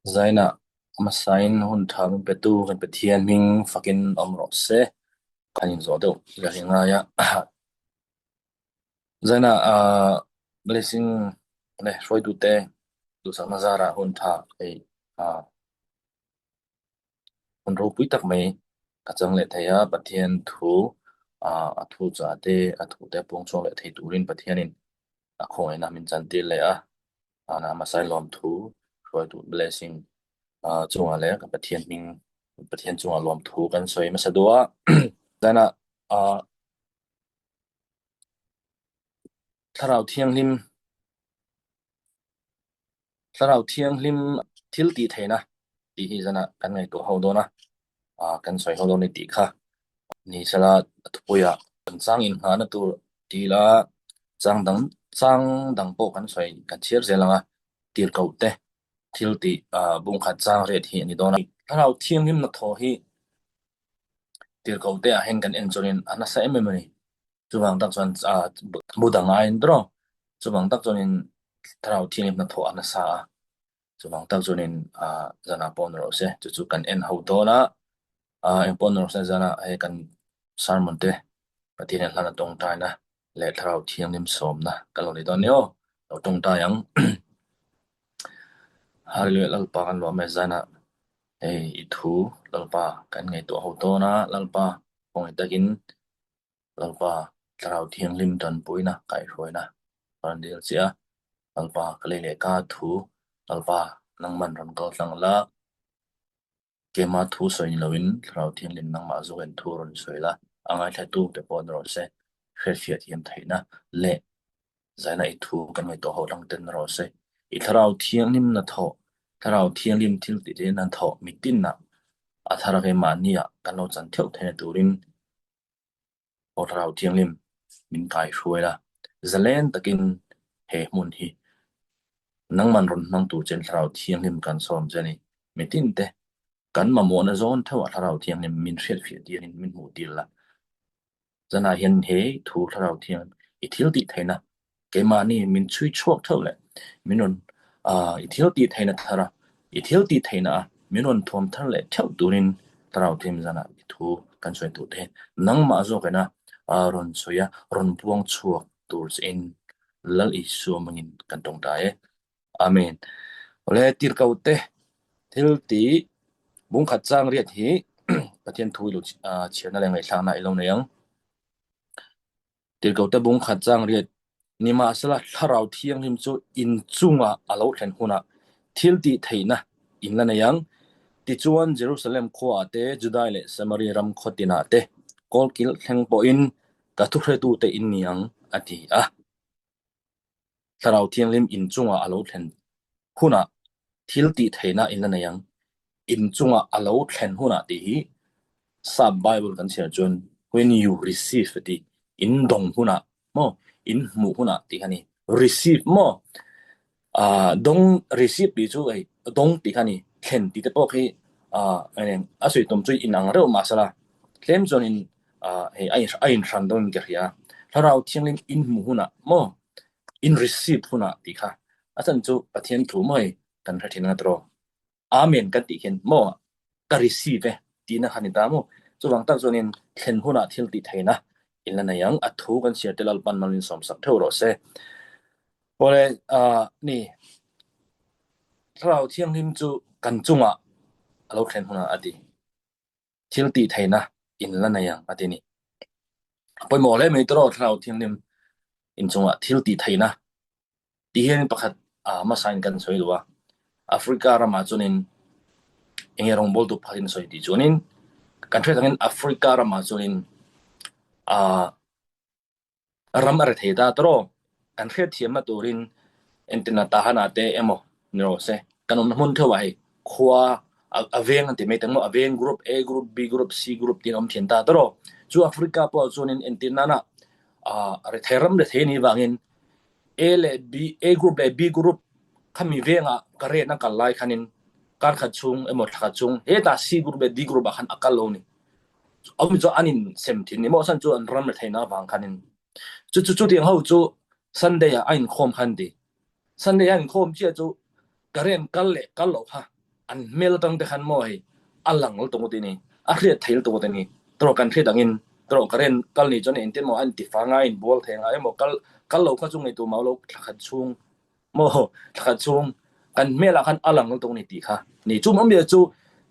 Zaina masain hun thang petu kan petian ming fakin omro se kanin zo do gahinga ya zaina blessing ne roi tu te tu sama zara hun tha ei hun ro pui tak mai ka chang le thaya pathian thu thu cha te thu te pong chong le thei turin pathianin khoi na min chan til le na masai lom thu roi tu blessing chunga le ka pathian ming pathian chunga lom thu kan soi ma sadua zaina tharau thiang lim thil ti theina ti hi zana kan ngai to ho do na kan soi ho do ni ti kha ni sala thuya kan chang in ha na tu ti la chang dang po kan soi kan chiar zelanga tir kau te thil ti bung khat chang re thi ni do na tharau thiang lim na tho hi tir kau te a hen kan enjoyin ana sa ememani chuwang tak chon budanga in dro chuwang tak chonin tharau thiang lim na tho ana sa chuwang tak chonin zana pon ro se chu kan en ho do na en pon ro se zana ai kan sermon te pathian hlana tong tai na le tharau thiang lim som na kaloni don yo tong ta yang hallelujah lalpa kan lo me zana ei ithu lalpa kan ngai to ho to na lalpa ong takin lalpa tharau thiang lim ton puina kai roi na pan dil sia lalpa kale le ka thu lalpa nang man ram ko tlang la kema thu soi lowin tharau thiang lim nang ma zo en thu ron soi la angai tha tu te pon ro se khriat hiam thaina le zaina I thu kan ngai to ho lang ten ro se I tharau thiang lim na tho tharau thiang lim thil ti de nan tho mitin na athara ke mania kan lo chan theu the turin tharau thiang lim min kai roi la zalen takin he mun hi nang man ron nang tu chen tharau thiang lim kan som jani mitin te kan ma mo na zon thaw tharau thiang lim min hriat fiat dia in min mu til la zana hian he thu tharau thiang I thil ti thaina ke mani min chui chok thaw le minon I thil ti thaina thara I thil ti thaina minon thom thar le thau turin tharau thiam zana thu kan soi tu the nang ma zo kana ron soya ron puang chuak tur in lal I su mangin kan tong ta amen ole tir kaute thil ti bung khat chang riat hi pathian thui lu chiana le ngai thlang na ilo na yang tir kaute bung khat chang riat ni ma sala tharau thiang him chu in chunga alo thlen huna thil ti theina in la na yang ti chuan Jerusalem kho ate Judai le Samaria ram khotina te kolkil thleng po in ka thu hre tu te in niang ati tharau thiang lim in chunga alo thlen huna thil ti theina in la na yang in chunga alo thlen huna ti hi sub bible kan sia chon when you receive the in dong huna mo in mu huna ti khani receive mo dong receive bi chu ai dong ti khani thlen ti te po khi ane asoi tom chui in ang reu ma sala tlem chon in he ai ran don ke ria tharau thiang lim in mu huna mo in receive huna ti kha asan chu pathian thu moi kan thin na tro amen kan ti hen mo ka receive ti na khani ta mo chuwang tak chonin thlen huna thil ti theina in la yang athu kan sia telal pan malin som sak theu ro se pole ni tharau thiang lim chu kan chunga alo thlen huna ati thil ti theina in la yang ati ni poi mo le me tro tharau thiang lim in chunga thil ti theina ti hen pakhat ma sign kan soi luwa Africa rama chunin engerong bol tu phalin soi ti chunin country tangin Africa rama chunin ram ar theda tro kan hre thiam ma turin entina ta hana te emo no se kanon mun thawai khwa aveng ante me tangmo aveng group A group B group C group tin om thian ta tro chu Africa po chunin entina na ar theram de theni wangin A group le B group khami venga kare na kalai khanin kar khachung emo khachung eta C group le D group khan akal lo ni om jo anin sem thin ni mo san chu an ram le thaina wang khanin chu tiang ho chu Sunday ain khom khan di Sunday ain khom chia chu karen kal le kal lo ha อันเมลตังแต่คันมอยอัลลังลตรงตินี่อะเครียดเทลตรงตินี่ตรอกันเครียดดังอินตรอกระเรนกัลนี่จนเอ็นติมออันติฟางอินบอลแทงไอ้หมอกัลโลก็จุงไอ้ตัวเมาโลขัดชุงโมขัดชุงอันเมลคันอัลลังลตรงนี่ติค่ะนี่จุมันเบียจู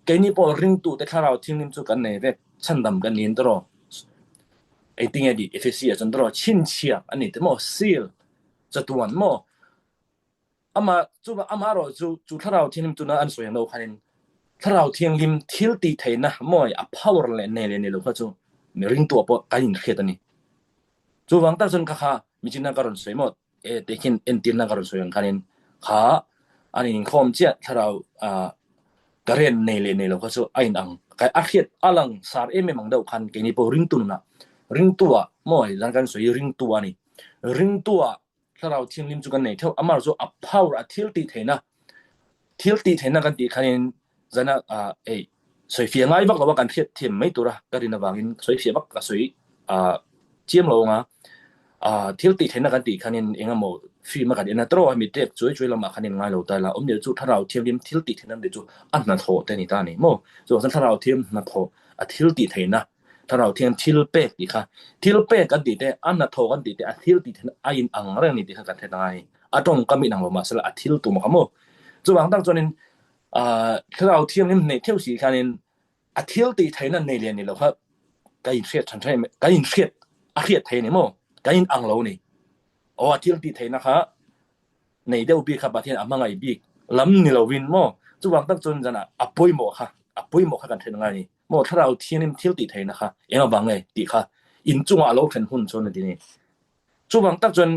แกนี่พอริงตูแต่คาราทิ้งนิมจูกันในเว็บฉันดำกันนี่ตรอไอ้ติงไอ้ดิเอฟซีจนตรอชินเชียอันนี้แต่มอซีลจะตัวมออามาจูอามาเราจูคาราทิ้งนิมจูน่ะอันสวยเราคันคาราทิ้งนิมทิลตีเทนะมอยอะพาวเวอร์เลยเนี่ยเราก็จูมีริงตัวปอกันเครียดนี่จูวังตาจนค่ะมีจินนาการสวยหมดเด็กินเอ็นตินนาการสวยคันค่ะอันนี้คอมเจียคารากระเรนเนี่ยเราก็จูไอ้นังไก่อาเครียดอลังสารไม่มังเดาคันแกนี่พอริงตุนนะริงตัวมอยหลังกันสวยริงตัวนี่ริงตัวถ้าเราทิ้งลิมจุกันเนี่ยเท่าอามาเราอัพพาวเวอร์ทิลตีเทนะกันตีคันจะน่ะสวยเฟียงไงบักเราว่ากันเทียมไม่ตัวละก็ดีนะบางอินสวยเฟียบักก็สวยเจียมเราอ่ะทิลตีเทนะกันตีคันเองอ่ะโมฟีมากันนะตรอมีเด็กช่วยเรามาคันง่ายเราแต่ละเดี๋ยวจู่ถ้าเราเทียมลิมทิลตีเทนะเดี๋ยวจู่อันนั้นโถแต่นี่ตานี่โมจู่ถ้าเราเทียมนั่นโถทิลตีเทนะถ้าเราเทียมทิลเป๊กดีค่ะทิลเป๊กกันตีแต่อันนั้นโถกันตีแต่ทิลตีเทนะไอ้อังเรื่องนี้ตีกันเท่าไหร่ตรงก็มีนังเรามาสละทิลตัวมาโมจู่บางตั้งจนถ้าเราเทียมลิมในเที่ยวสีคันทิลตีเทนะในเรียนนี่เราครับการอินเทรียดฉันใช่ไหมการอินเทรียดอาเครียดเทนี่โมการอินอังเรานี่ทิลตีเทนะคะในเดียวบีครับประเทศอามาไงบีลำนี่เราวินโมจู่บางตั้งจนจะน่ะอป่วยโมค่ะป่วยโมค่ะกันเท่าไหร่นี่โมถ้าเราเทียมทิลตีเทนะคะเองบางไงตีค่ะอินจุงอาโลกเห็นหุ่นชนนี่จู่บางตั้งจน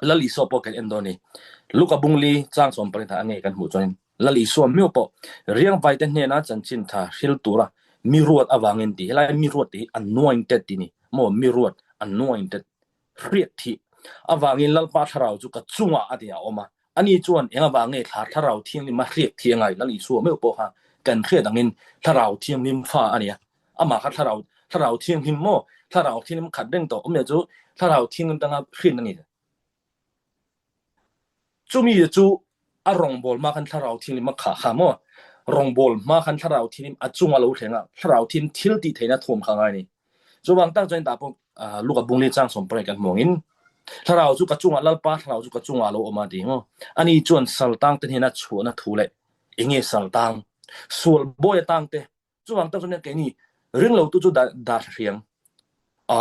ละลิโซโปกันเอ็นโดนี่ลูกบุงลีจ้างสมปริธาอันนี้กันหูจนละลิโซมิวโปเรียงไว้แต่เนี่ยนะจันชินทาฮิลตัวละมีรวดอวางเงินตีแล้วมีรวดที่anointedที่นี่โมมีรวดanointed เรียกที่อวางเงินลัลปาทเราจุกจุงอาเดียออกมาอันนี้จวนเองอวางเงินถ้าเราเที่ยงนี่มาเรียกเที่ยงไงละลิโซมิวโปฮะกันเรียกดังนี้ถ้าเราเที่ยงนิมฟ้าอันนี้มาถ้าเราเที่ยงนิมโมถ้าเราเที่ยงนิมขัดเร่งต่อเดี๋ยวจูถ้าเราเที่ยงนิมตั้งขึ้นนั่นนี่จูมีจูรองบอลมาคันถ้าเราทิ้งมาขาหมอรองบอลมาคันถ้าเราทิ้งจุงอาลูเถงถ้าเราทิ้งทิลตีเถนะท่วมข้างไงนี่จูบางตั้งใจตาพวกลูกบุงลีจ้างสมปรายกันมองอินถ้าเราจูกจุงอาลัลปาถ้าเราจูกจุงอาลูออกมาดีมั้งอันนี้จวนสัลตังเตนี่นะชัวนะทูเลยเองสัลตังส่วนบอยตังเตจูบางตั้งใจเนี่ยแกนี่เรื่องเราตู้จูดาเรียง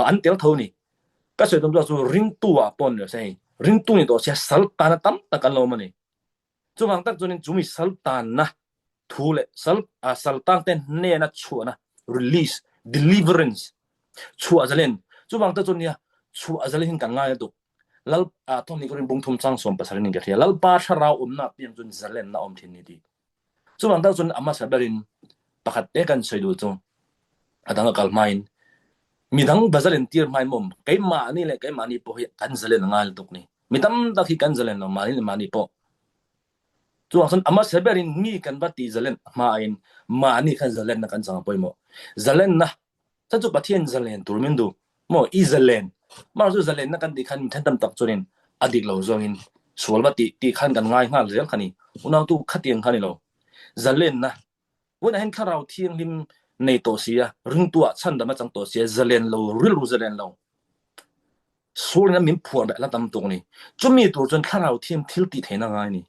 อันเดียวเท่านี้ก็ใช้ตรงจูริงตัวปนเลยใช่ริงตัวนี่ตัวเสียสัลตานตั้มตะกันเรามันนี่จูบางตั้งจนจูมีสัลตานนะทูเลสัลตังเต้นเนี่ยนะชัวนะ release deliverance ชัวจะเล่นจูบางตั้งจนเนี่ยชัวจะเล่นกันง่ายตุแล้วตอนนี้ก็เรียนบุ้งทุ่มจ้างสมภาษาเรื่องกันที่แล้วป้าชาเรานะเพียงจนจะเล่นนะทีนี้ดีจูบางตั้งจนอามาสับเรินประคัดเด็กกันใช้ดูจงตั้งกัลไมน์มีทั้งบาซาเลนตีร์ไมน์มุมไก่มานี่เลยไก่มานี่พอกันจะเล่นง่ายตุกนี่มีตั้งตะกี้กันจะเล่นมานี่พอจู่ว่าส่วนอามาเสบรินมีกันบัดตีจะเล่นมานี่กันจะเล่นนักกันสังพอยโมจะเล่นนะถ้าจู่ประเทศจะเล่นตัวมันดูโมอีจะเล่นมาจู่จะเล่นนักกันตีขันท่านตั้มตักจนินอดีตเราจนินส่วนบัดตีขันกันง่ายเรื่องขันนี้อุณหภูมิขัดเตียงขันนี้เราจะเล่นนะวันนั้นข้าเราเที่ยงริมในตัวเสียเรื่องตัวฉันดำมาจังตัวเสียจะเล่นเราเรื่องจะเล่นเราส่วนนั้นมีผัวแบบละตั้มตรงนี้จะมีตัวจนข้าเราเที่ยงทิลตีเทน่าไงนี่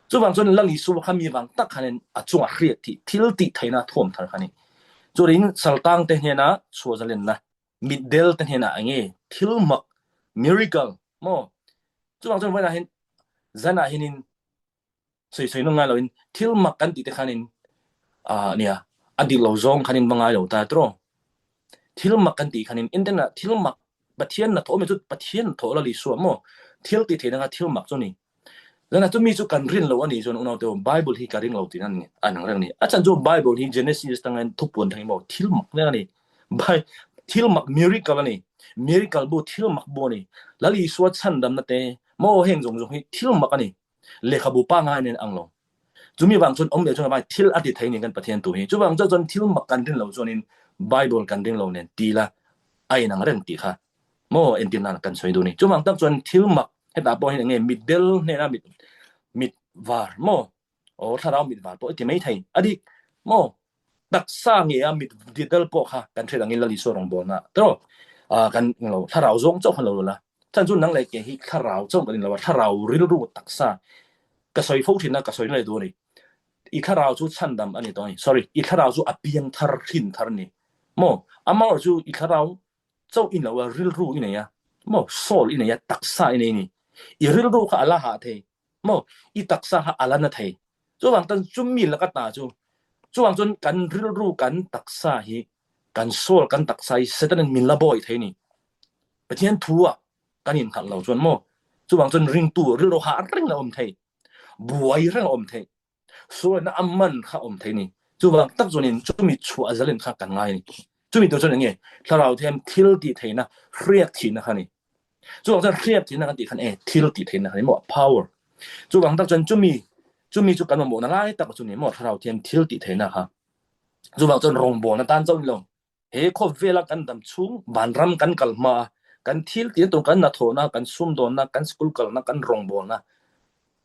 จูบางส่วนลังลิสูว่ามีบางตักขันจงอาเรียที่ทิลติไทยนะท่วมทางขันนี้จูริงสัลตังเตเนี่ยนะชัวจะเล่นนะมิดเดิลเตเนี่ยนะอันนี้ทิลมักมิริเคิลโมจูบางส่วนเวลาเห็นจะน่าเห็นสวยๆน้องงานเราเห็นทิลมักกันติดขันนี้เนี่ยอดีตเราจงขันนี้บางงานเราแต่ตรงทิลมักกันติขันนี้อินเทอร์เน็ตทิลมักปะเทียนนะโถไม่จุดปะเทียนโถละลิสูโมทิลติเทนะทิลมักจนี่แล้วนะจะมีจุกันเรียนเราอันนี้จนอุณหภูมิไบเบิลที่การเรียนเราที่นั่นนี่อันนั้นเรื่องนี้อาจารย์จบไบเบิลที่ Genesis ตั้งแต่ทุกปวนทั้งหมดทิลมักเนี่ยนี่ทิลมักมิริเคิลนี่มิริเคิลบุทิลมักบุนี่แล้วอีสวดชันดำนั่นเองโมเฮงจงให้ทิลมักนี่เลขาบุป้างานเนี่ยอังลงจะมีบางส่วนองค์เดียวจนไปทิลอดีตไทยนี่กันประเทศตัวนี้จุบางจนทิลมักกันเรียนเราจนนี่ไบเบิลกันเรียนเราเนี่ยตีละไอ้นั่งเรื่องตีค่ะโมเอ็นตินันกันสวยดูนี่จุบางจนทิลมักให้ตาบอลให้ยังไงมิดเดิลเนี่ยนะมิดวาร์โม ถ้าเรามีบาปที่ไม่ไทยอดีโมตักษาเงียมีดิจิทัลปกค่ะกันเทรดงินละลิโซรงบอนะตรกันเราถ้าเราจงเจ้าคันเราละท่านจุนนังเลยเกฮิถ้าเราจงกันเราถ้าเรารู้ตักษากระสอยฟูทินนะกระสอยเลยดูนี่อีถ้าเราจุชันดำอันนี้ตัวนี้ sorry อีถ้าเราจุอเปียงทารินทารนี่โมอามาจุอีถ้าเราเจ้าอินเรารู้อินเนี่ยโมโซลอินเนี่ยตักษาอินนี่อีรู้ค่ะอัลลาฮะเทโมอีตักษาค่ะอัลลาฮ์นะเทจุวังตันจุมีละก็ตาจุวังจนกันรู้กันตักษาฮีกันโซลกันตักษาเสด็จมินละบ่อยเทนี่ไปเทียนทัวกันอินขัดเราจนโมจุวังจนริงตัวรู้หาเรื่องเราอมเทบวยเรื่องอมเทส่วนน้ำมันข้าอมเทนี่จุวังตักจนนี่จุมีชัวจะเล่นข้ากันง่ายนี่จุมีตัวจนอย่างเงี้ยถ้าเราเทียมทิลตีเทนะเรียกทีนะคะนี่จุวังจะเรียกทีนะกันตีคันทิลตีเทนะนี่หมด power จุวังตักจนจุมีจุกันมาหมดนะไล่ตักจนนี่หมดถ้าเราเทียมทิลตีเทนะคะจุวังจนรงบอนะตันเจ้าลงเฮ้ข้อเวลากันดำชุ่มบานรำกันกัลมากันทิลตีตรงกันนะโถนะกันซุ่มโดนนะกันสกุลกัลนะกันรงบอนะ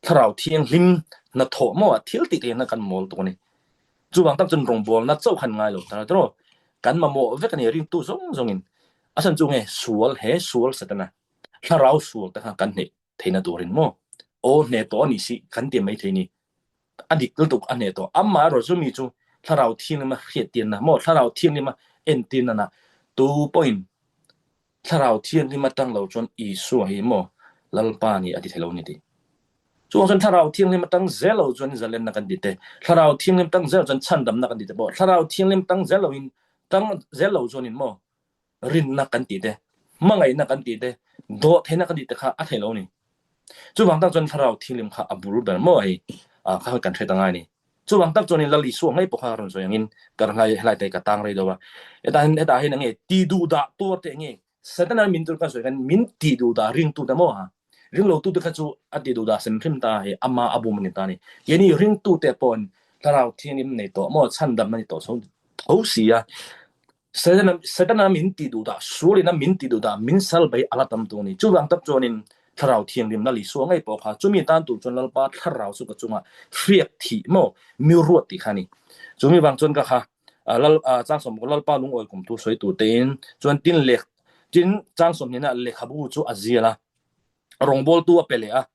ถ้าเราเทียงลิมนะโถมว่าทิลติเองนะกันมอลตัวนี้จูบังตักจนรงบอลนะเจ้าขันง่ายหรอกแต่ตรอกันมาโมเวกันเนี่ยริงตู้ซงอินอาสันจุงสวลสวลสัตนะถ้าเราสวลแต่กันเนี่ยเทนะตัวรินโมโอเนตัวนี้สิกันเตรียมไม่เทนี่อดีตตุกอันเนตัวอามาเราจะมีจูถ้าเราเทียงมาเขียนเตียนนะโมถ้าเราเทียงนี่มาเอ็นเตียนนะตู้ปอยน์ถ้าเราเทียงนี่มาตั้งเราจนอีสวยโมลัลปานี่อดีตเรานี่ดีจนถ้าเราเที่ยงเล่มตั้งเซลล์จนจะเล่นนักดิเตถ้าเราเที่ยงเล่มตั้งเซลล์จนชันดำนักดิเตบ่ถ้าเราเที่ยงเล่มตั้งเซลล์อินตั้งเซลล์จนอินบ่รินนักดิเตมังไงนักดิเตโดเทนักดิเตค่ะอัฐเฮโลนี่จุบังตั้งจนถ้าเราเที่ยงเล่มค่ะอับูรุเบลบ่ไอ้ข้ากันเทตังไงนี่จุบังตั้งจนอินละลิสวงให้ปกหารอนsoอย่างอินกันไงหลายแต่กะตังเลยดว่าเอตาให้นังเอตีดูดาตัวเตงเอเสตนั้นมินตุกันsoกันมินตีดูดาริงตุดะบ่ฮะring lo tu de kha chu ati do da sem phim ta he ama abu mani ta ni yeni ring tu te pon tarau thianim nei to mo chan dam mani to so ho sia sedana min ti du da suri na min ti du da min sal bai ala tam tu ni chu wang tap chonin tarau thianim na li so ngai po kha chumi tan tu chon lal pa tharau su ka chunga riak thi mo mi ruat ti khani chumi wang chon ka kha lal chang som lal pa lung oi kum tu soi tu ten chon tin lek tin chang som ni na le khabu chu azia rongbol tu apelea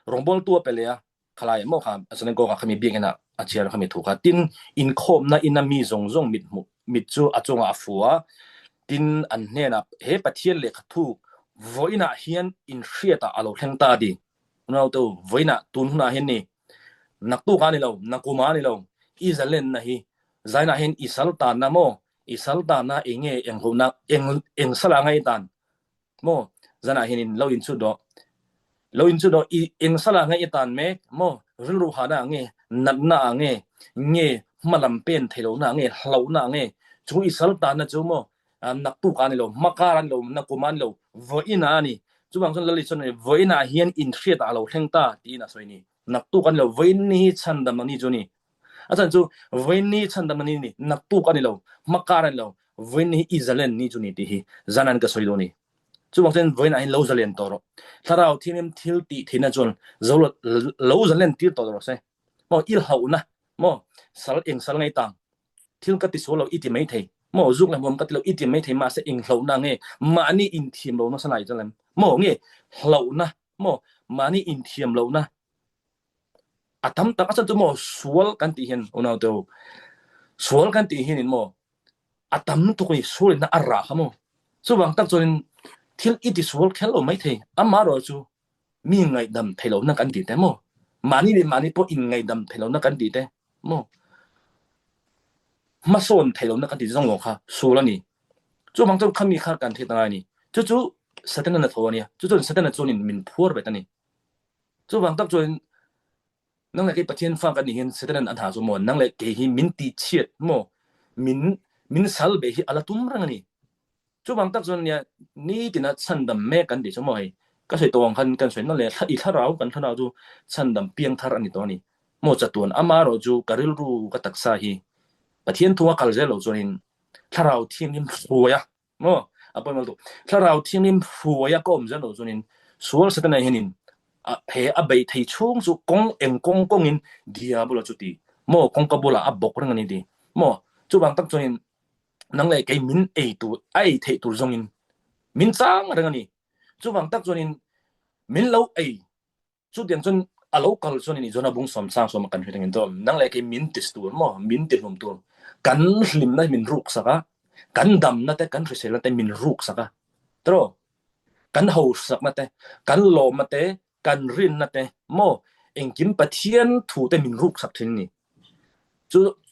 rongbol tu apelea khalai mo kha asan ko kha mi bingena achiar kha mi thuka tin in khom na inami zong mit chu achonga afua tin an hena he pathian le khathu voina hian in hriata alo thlengta di no to voina tun huna hen ni naktu ka ni lo nakuma ni lo izalen na hi zaina hen isalta na mo isalta na enge enghona eng sala ngai tan mo zana hen in lo in chu do lo in chu do eng sala ngai tan me mo ru hana nge natna nge malam pen thelo na nge hlo na nge chu isalta na chu mo naktu ka ni lo makaran lo nakuman lo voina ni chu bang chon lali chon voina hian in thriat alo thlengta ti na soini naktu kan lo voin ni chandam ni chu ni achan chu voin ni chandam ni naktu kan lo makaran lo voin ni izalen ni chu ni ti hi zanan ka soilo ni chu bang chen voin ai lo zalen toro tharau thinem thil ti thina chon zol lo zalen ti toro se mo il hauna mo sal eng sal ngai tang thil ka ti solo iti mai thei mo zuk la mom ka ti lo iti mai thei ma se eng hlo na nge mani in thim lo na sanai chalam mo nge hlo na mo mani in thiam lo na atam ta ka chu mo sual kan ti hen ona to sual kan ti hen mo atam to ko sual na ara ha mo so bang tak chon thil iti sual khelo mai thei amma ro chu mi ngai dam thelo na kan ti te mo mani po in ngai dam thelo na kan ti te mo ma son thelo na kan ti jong kha sula ni chu bang chu khami kha kan thi ta ni chu satan na thoni chu satan na chonin min phur be ta ni chu bang tak chon nang le ke pathian fa kan ni hin satan an tha chu mo nang le ke hi min ti chiat mo min sal be hi ala tum rang ni chu bang tak chon ya ni tina chandam me kan di chu mo hi ka sei tong kan sei na le i tharau kan tharau chu chandam piang thar ani to ni mo chatun ama ro chu karil ru ka taksa hi pathian thuwa kalje lo chonin tharau thiam nim fuya mo apoi mal to tharau thiam nim fuya kom jan lo chonin sual satan na henin he abai thei chung chu kong eng kong kongin diabolo chuti mo kong kabula abok rang ani di mo chu bang tak choin nang le kai min e tu ai thei tu zongin min chang rang ani chu bang tak choin min lo ai chu dian chon alo kal chon ni zona bung som sang som kan hetangin dom nang le kai min tis tu mo min ti hum tu kan hlim na min ruk saka kan dam na te kan risel na te min ruk saka tro kan ho sak na te kan lo ma te kan rin na te mo engkim pathian thu te min ruk sak thin ni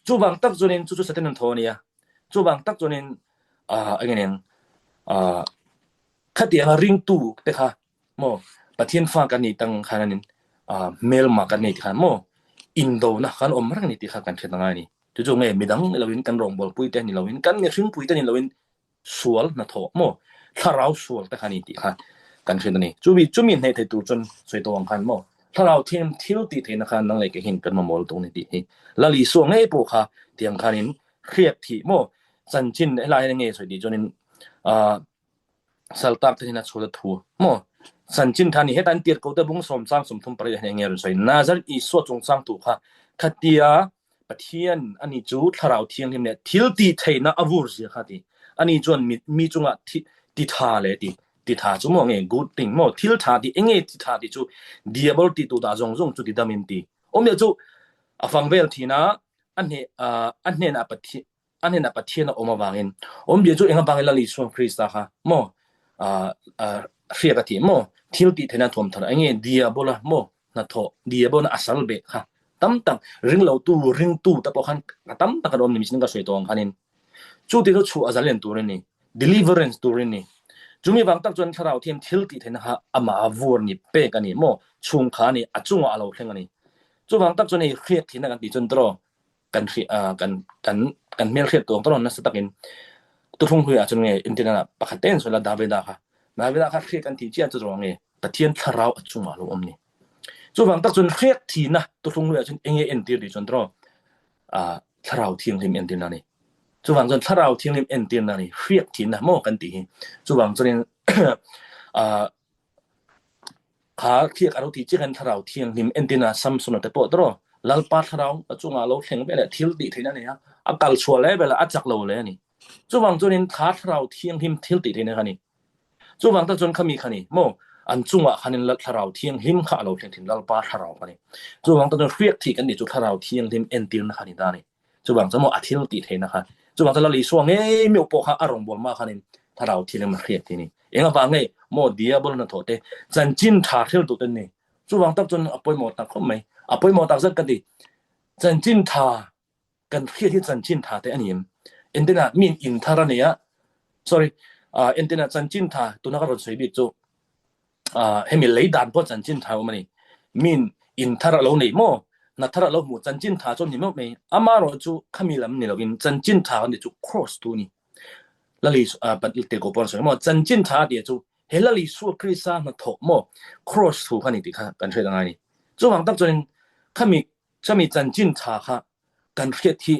chu bang tak chonin chu saten thonia chu bang tak chonin again khatia ring tu te kha mo pathian fa kan ni tang khananin mel ma kan ni ti khan mo indo na kan omrang ni ti kha kan thenanga ni chu nge midang lawin kan rong bol pui te ni lawin kan nge hring pui te ni lawin sual na tho mo tharau sual te khani ti kha kan then ni chu mi nei the tu chon soi tong khan mo tharau thim thil ti the na khan nang le ke hin kan ma mol tong ni ti hi la li so nge po kha tiang khanin khriek thi mo san chin lai nge soi di chonin saltak te na chola thu mo san chin thani hetan tir ko te bung som sang som thum pare nge ru soi nazar i so chung sang tu kha khatia pathian ani chu tharau thiang him ne thil ti theina avur zi khati ani chon mi chunga ti tha le ti tha chu mo nge good thing mo thil tha ti enge ti tha ti chu diable ti tu da jong jong chu ti damin ti omya chu afang vel thina anhe na pathian oma wangin omye chu enga bangela li so krista kha mo khriakati mo thil ti theina thom thar enge diable mo na tho diable na asal be kha tam ring tu ta po khan tam ta ka dom ni min ka soi tong khanin chu ti chu azalen tu ni deliverance tu ni chumi bang tak chon tharau thiam thil ti thena ha ama vur ni pe ka ni mo chung kha ni achunga alo thleng ani chu bang tak chon ei khriek thina kan ti chon tro kan mel khriek tong tron na satakin tu thung hui a chon nge intina pakhaten sola daveda kha khriek kan ti chia chu rong nge pathian tharau achunga lo omni chu bang tak chon khriek thina tu thung hui a chon enge en ti ri chon tro tharau thiang him en tin ani chu wang chon tharau thiang him en tin ani khriek thin na mo kan ti chu wang chon kha khriek aro ti chikan tharau thiang him en tin na samsun te po tro lalpa tharau achunga lo thleng be la thil ti theina ne akal chua le bela achak lo le ani chu wang chon kha tharau thiang him thil ti theina khani chu wang ta chon khami khani mo an chunga khanin la tharau thiang him kha lo thleng thim lalpa tharau khani chu wang ta chon khriek thi kan ni chu tharau thiang him en tin na khani da ni chu wang chamo athil ti theina kha chu wang ta la li so nge mi po kha arong bol ma khanin tharau thiang ma khriek ti ni enga ba nge mo diabol na thote chan chin tha thil tu ten ni chu wang tak chon apoi mo ta khom mai apoi mo tak zat kan ti chan chin tha kan khriek hi chan chin tha te anim endena min in thara ne ya sorry endena chan chin tha tu na ka ron soi bi chu hemi leidan po chan chin tha mani min in thara lo nei mo na thara lo mu chan chin tha chon ni mo me amaro chu khamilam ni login chan chin tha ni chu cross tu ni lali pat te ko pon so mo chan chin tha dia chu helali su krisa na tho mo cross tu khani ti kha kan thre dang ani chu wang tak chon khami chami chan chin tha kha kan khret thi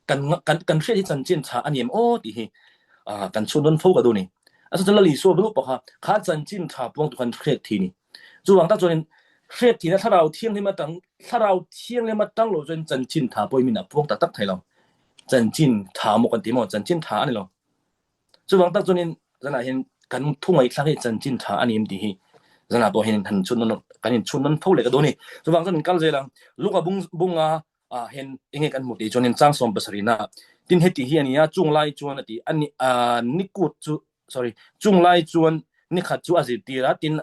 kan khret thi chan chin tha ani o ti hi kan chunun fo ka du ni asa chan lali su bu pa kha chan chin tha pong tu kan khret thi ni chu wang tak chon khret thi na tharau thiang ni ma tang tharau thiang le ma tang lo chen chan chin tha poi min na pong ta tak thai lo chan chin tha mo kan ti mo chan chin tha ani lo chu wang tak chonin zana hin kan thungai thlang chan chin tha ani im ti hi zana bo hin han chunun kan hin chunun fo le ka do ni chu wang chonin kal jelang luka bunga hen enge kan mu ti chonin chang som basari na tin heti hi ani ya chung lai chuan ati ani nikut chu sorry chung lai chuan ni khat chu azir ti ra tin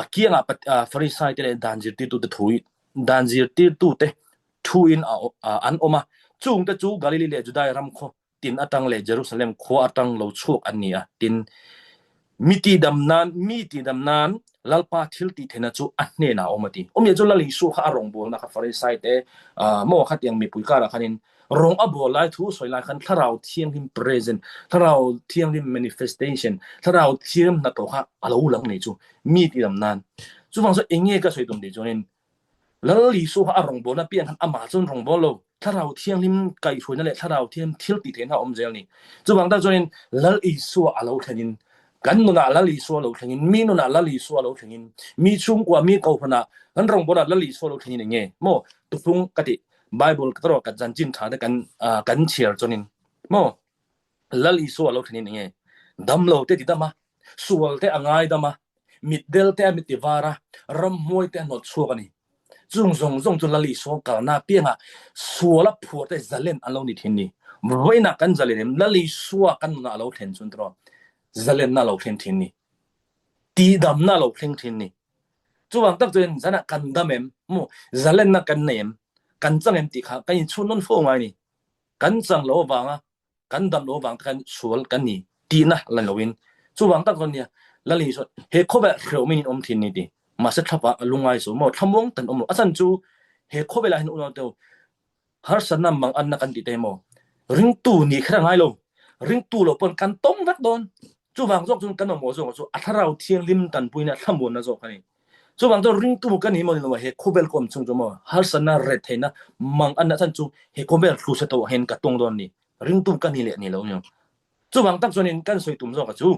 akianga farisai te danjir ti tu te thui danjir ti tu te thuin an oma chung te chu Galilee le Judai ram kho tin atang le Jerusalem kho atang lo chuk ania tin miti damnan lalpa thil ti thena chu anne na omati omye chu lali su kha rong bol na kha farisai te mo kha tiang mi pui ka ra khanin rong abol lai thu soi lai khan tharau thiang him present tharau thiang him manifestation tharau thiam na to kha alo lang nei chu mi ti damnan chu wang so enge ka soi tum de jonin lali su kha rong bol na pian han ama chon rong bol lo tharau thiang him kai thoi na le tharau thiam thil ti thena om zel ni chu wang da jonin lal i su alo khanin กันนุนาละลีสัวเราถึงมีนุนาละลีสัวเราถึงมีชุมกว่ามีเก่าพนะกันรองบ่ละละลีสัวเราถึงนี่ไงโมตุฟุงกะติไบเบิลก็ตรอกันจันจินทาได้กันเชียร์จนินโมละลีสัวเราถึงนี่ไงดำเราเตติดามาสัวเตอ่างายดามามิดเดลเตมิติวาระรำมวยเตนอดสัวกันนี่จุงจุละลีสัวกาหน้าเปียงอ่ะสัวละผัวเตจะเล่นอันเรานี่ทีนี้ไว้นักกันจะเล่นละลีสัวกันนุนาเราเห็นจนตรอจะเล่นน่าเราเห็นทีนี้ตีดำน่าเราเห็นทีนี้จู่บางตั้งใจจะนักกันดำเอ็มโมจะเล่นนักกันเนมกันจังเอ็มติค่ะกันยิ่งชุนนั่นโฟงไงนี่กันจังโลบางอ่ะกันดำโลบางกันสวลกันนี่ตีนะลันโลวินจู่บางตั้งคนเนี่ยละลีสวเฮโคเบะเขียวไม่นิอมทีนี้ดิมาเสร็จทับว่าลุงไงสูโมทำวงตันอมอาจารย์จู่เฮโคเบะละเห็นอุณหภูมิฮาร์สันนำบางอันนักกันติเตโมริงตูนี่แค่ไงลงริงตูเราปนกันต้มรักโดนจู่บางจอกจุนกันอมโมโซจู่อัธเราเทียงลิมตันปุยนะทำบุญนะจอกกันนี่จู่บางตัวริงตูกันนี่มันว่าเฮโคเบลคอมจุงจู่โมฮาร์สันน่าเรดเทนะมังอันนั้นจู่เฮโคเบลครูเซโตเห็นกับตรงโดนนี่ริงตูกันนี่แหละนี่เราเนี่ยจู่บางตั้งจนกันสวยตุ้มจอกจู่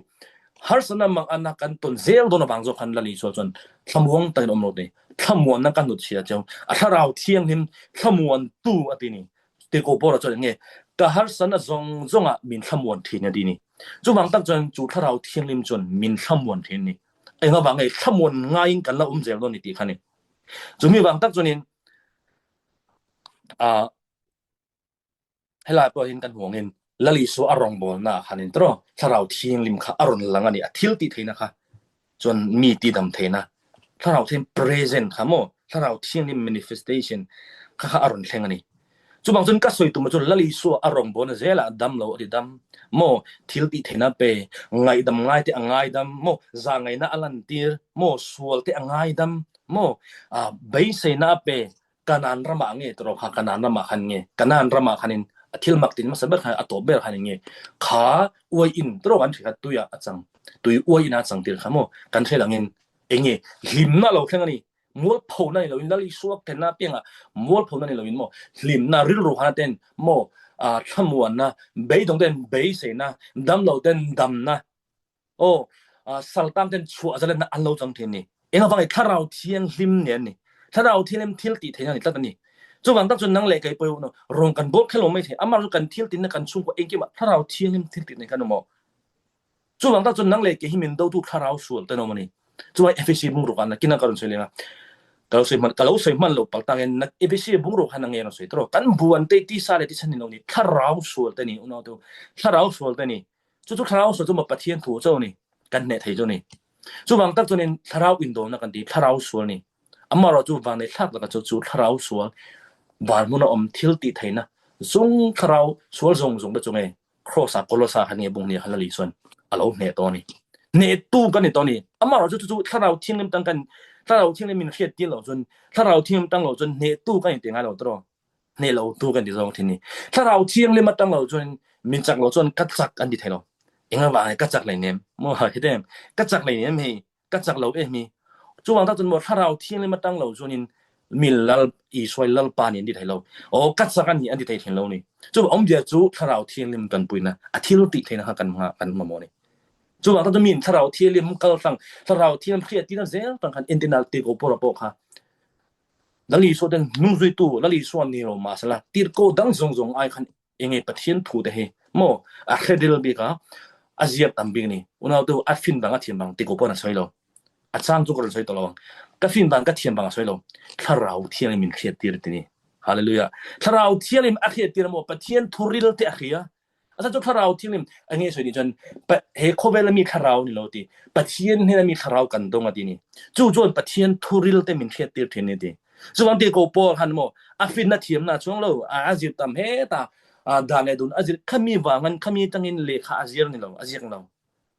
ฮาร์สันน่ามังอันนักกันต้นเซลโดนบางจอกกันละลีส่วนทำวงตันอมโนดนี่ทำวนนักกันหนุดเชียเจ้าอัธเราเทียงลิมทำวนตู้อันนี้เตโกโปเราจนยังไงแต่ฮาร์สันน่าจงอ่ะมินทำวนทีนี่ดีนี่จู่บางตั้งจนจู่ถ้าเราเทียงลิมจนมินทำวนทีนี่เองก็บางไงทำวนง่ายกันละเจลโดนนี่ตีคันนี่จู่มีบางตั้งจนนี่ให้ลายปล่อยกันห่วงเงินละลีสัวอารมณ์บอลนะคันนี่ตรอถ้าเราเทียงลิมค่ะอารมณ์หลังอันนี้ทิลติเทนะคะจนมีตีดำเทนะถ้าเราเทียง present ค่ะโมถ้าเราเทียงลิม manifestation ค่ะอารมณ์แข็งอันนี้จู่บางจนก็สวยตัวมาจนละลีสัวอารมณ์บอลเจละดำเราอดีดำโมทิลติเทนะเปไงดำไงที่ไงดำโมจางไงนะอลันตีร์โมสวลที่ไงดำโมเบย์เซนะเปกันอันรำมาเงี้ยตรอค่ะกันอันรำมาคันเงี้ยกันอันรำมาคันนี้ทิลมักตินมาสเบิร์ค่ะอัตโตเบลคันเงี้ยขาอวยอินตรอกันที่ขัดตัวยอาจังตุยอวยอินอาจังตีร์ค่ะโมกันเทลังเงี้ยเองเงี้ยหิมน่าเราแค่นี้มัวพอนั่นเราอินละลีสัวเทน่าเปียงอ่ะมัวพอนั่นเราอินโมหิมน่าริลรูฮานาเตนโมทำวันนะเบย์ตรงเต้นเบย์เสนะดำเราเต้นดำนะโอ้สัลตัมเต้นชัวจะเล่นอันเราจังเทนี่เองก็ฟังไอ้ถ้าเราเทียนลิมเนี่ยนี่ถ้าเราเทียนทิลติเทนี่ตั้งแต่นี่จู่บางตั้งจนนั่งเล็กไอ้ปอยโน่รองกันบดแค่ลงไม่เทอามารู้กันทิลตินกันชุ่มกว่าเองกี่ว่าถ้าเราเทียนลิมทิลติในกันโมจู่บางตั้งจนนั่งเล็กไอ้หิมินดูทุกถ้าเราสวลแต่โนมันนี่จู่ไอ้เอฟซีบุ้งรู้กันนะกินนักการุณเฉลี่ยนะkalau saya man lo pagtangen nag ebisi bungro kanang ngeno so itro kan buwan te ti sale ti sanin ni tharau sul te ni uno to tharau sul te ni chu tharau sul ma pathian thu zo ni kan ne thai zo ni chu bang tak zonin tharau indo na kan ti tharau sul ni amma ro chu bang ne thak la chu tharau sul bar mu na thil ti thaina zung tharau sul zong da chunge crossa kolosa han nge bung ni halali son alo ne to ni ne tu kan ni to ni amma ro chu tharau thing lim tang kanถ้าเราเที่ยงมินเทียดตีเราจนถ้าเราเที่ยงตั้งเราจนเนตู้กันอย่างเดียวเราตรอเนเราตู้กันที่ตรงที่นี่ถ้าเราเที่ยงเลยมาตั้งเราจนมินจักเราจนกัดจักอันที่ไทยเราเองว่ากัดจักอะไรเนี่ยมั่วเห็นไหมกัดจักอะไรเนี่ยมีกัดจักเรามีจู่บางท่านจนบอกถ้าเราเที่ยงเลยมาตั้งเราจนมินลลอีสวยลลปานี่ที่ไทยเราโอ้กัดจักอันนี้อันที่ไทยเห็นเรานี่จู่อมเดียจู่ถ้าเราเที่ยงเลยมันกันปุยนะอาทิตย์เราติดไทยนะกันมาโมนี่จู่บางท่านจะมีถ้าเราเที่ยงเลยมันก็ฟังถ้าเราเที่ยงเครียดที่นั่นเสียต่างกันอินเทอร์เน็ตตีโกโปรโปค่ะแล้วลีส่วนนุ่งจุยตู้แล้วลีส่วนนี้เรามาสละตีโกดังซงไอคันเองไงประเทศถูกแต่เฮโมอาเคเดลบีก้าอาเซียตั้มบิงนี่อุณหภูมิอัดฟินบางอัดเทียมบางตีโกโปนั่นสวยเราอัดสร้างจุกระสวยตลอดกัฟินบางกัดเทียมบางสวยเราถ้าเราเที่ยงเลยมันเครียดตีร์ที่นี่ฮาเลลูยาถ้าเราเที่ยงเลยมันเครียดตีร์โมประเทศทุริลเตะเฮียอาจารย์จุดถ้าเราที่นี่อันนี้สวยดีจนเฮโคเวลมีคารานี่เราตีประเทศนี่มีคารากันตรงอ่ะทีนี้จู่จนประเทศทุริลเตมินเครียดตีร์ที่นี่ดีส่วนที่โกโปหันโมอาฟินนาทีมน่ะช่วงเราอาจิตตามเฮตาดานดุนอาจิตขมีวางันขมีตั้งอินเลขาอาจิรนี่เราอาจิรเรา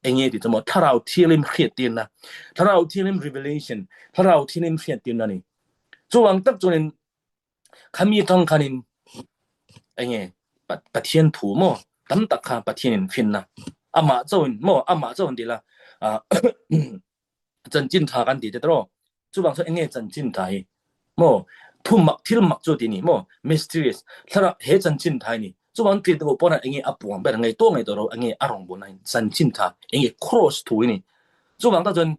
เองที่จะหมดถ้าเราที่นี่เครียดตีร์นะถ้าเราที่นี่ revelation ถ้าเราที่นี่เครียดตีร์นั่นนี่ส่วนตั้งจนขมีตั้งคันินเองประเทศถูโมตั้มตักข้าประเทศฟินนะอามาเจ้าโมอามาเจ้าดีละจันจินทากันดีเด็ดรอจู่บางส่วนเองจันจินทายโมทุ่มมักทิลมักจู่ดีนี่โม mysterious ถ้าเราเฮจันจินทายนี่จู่ จุบันติดตัวปนเองอปวงเป็นไงตัวไงตัวเราเองอารมณ์บนนั้นสันชินทาเอง cross ถุยนี่จุบันตั้งจน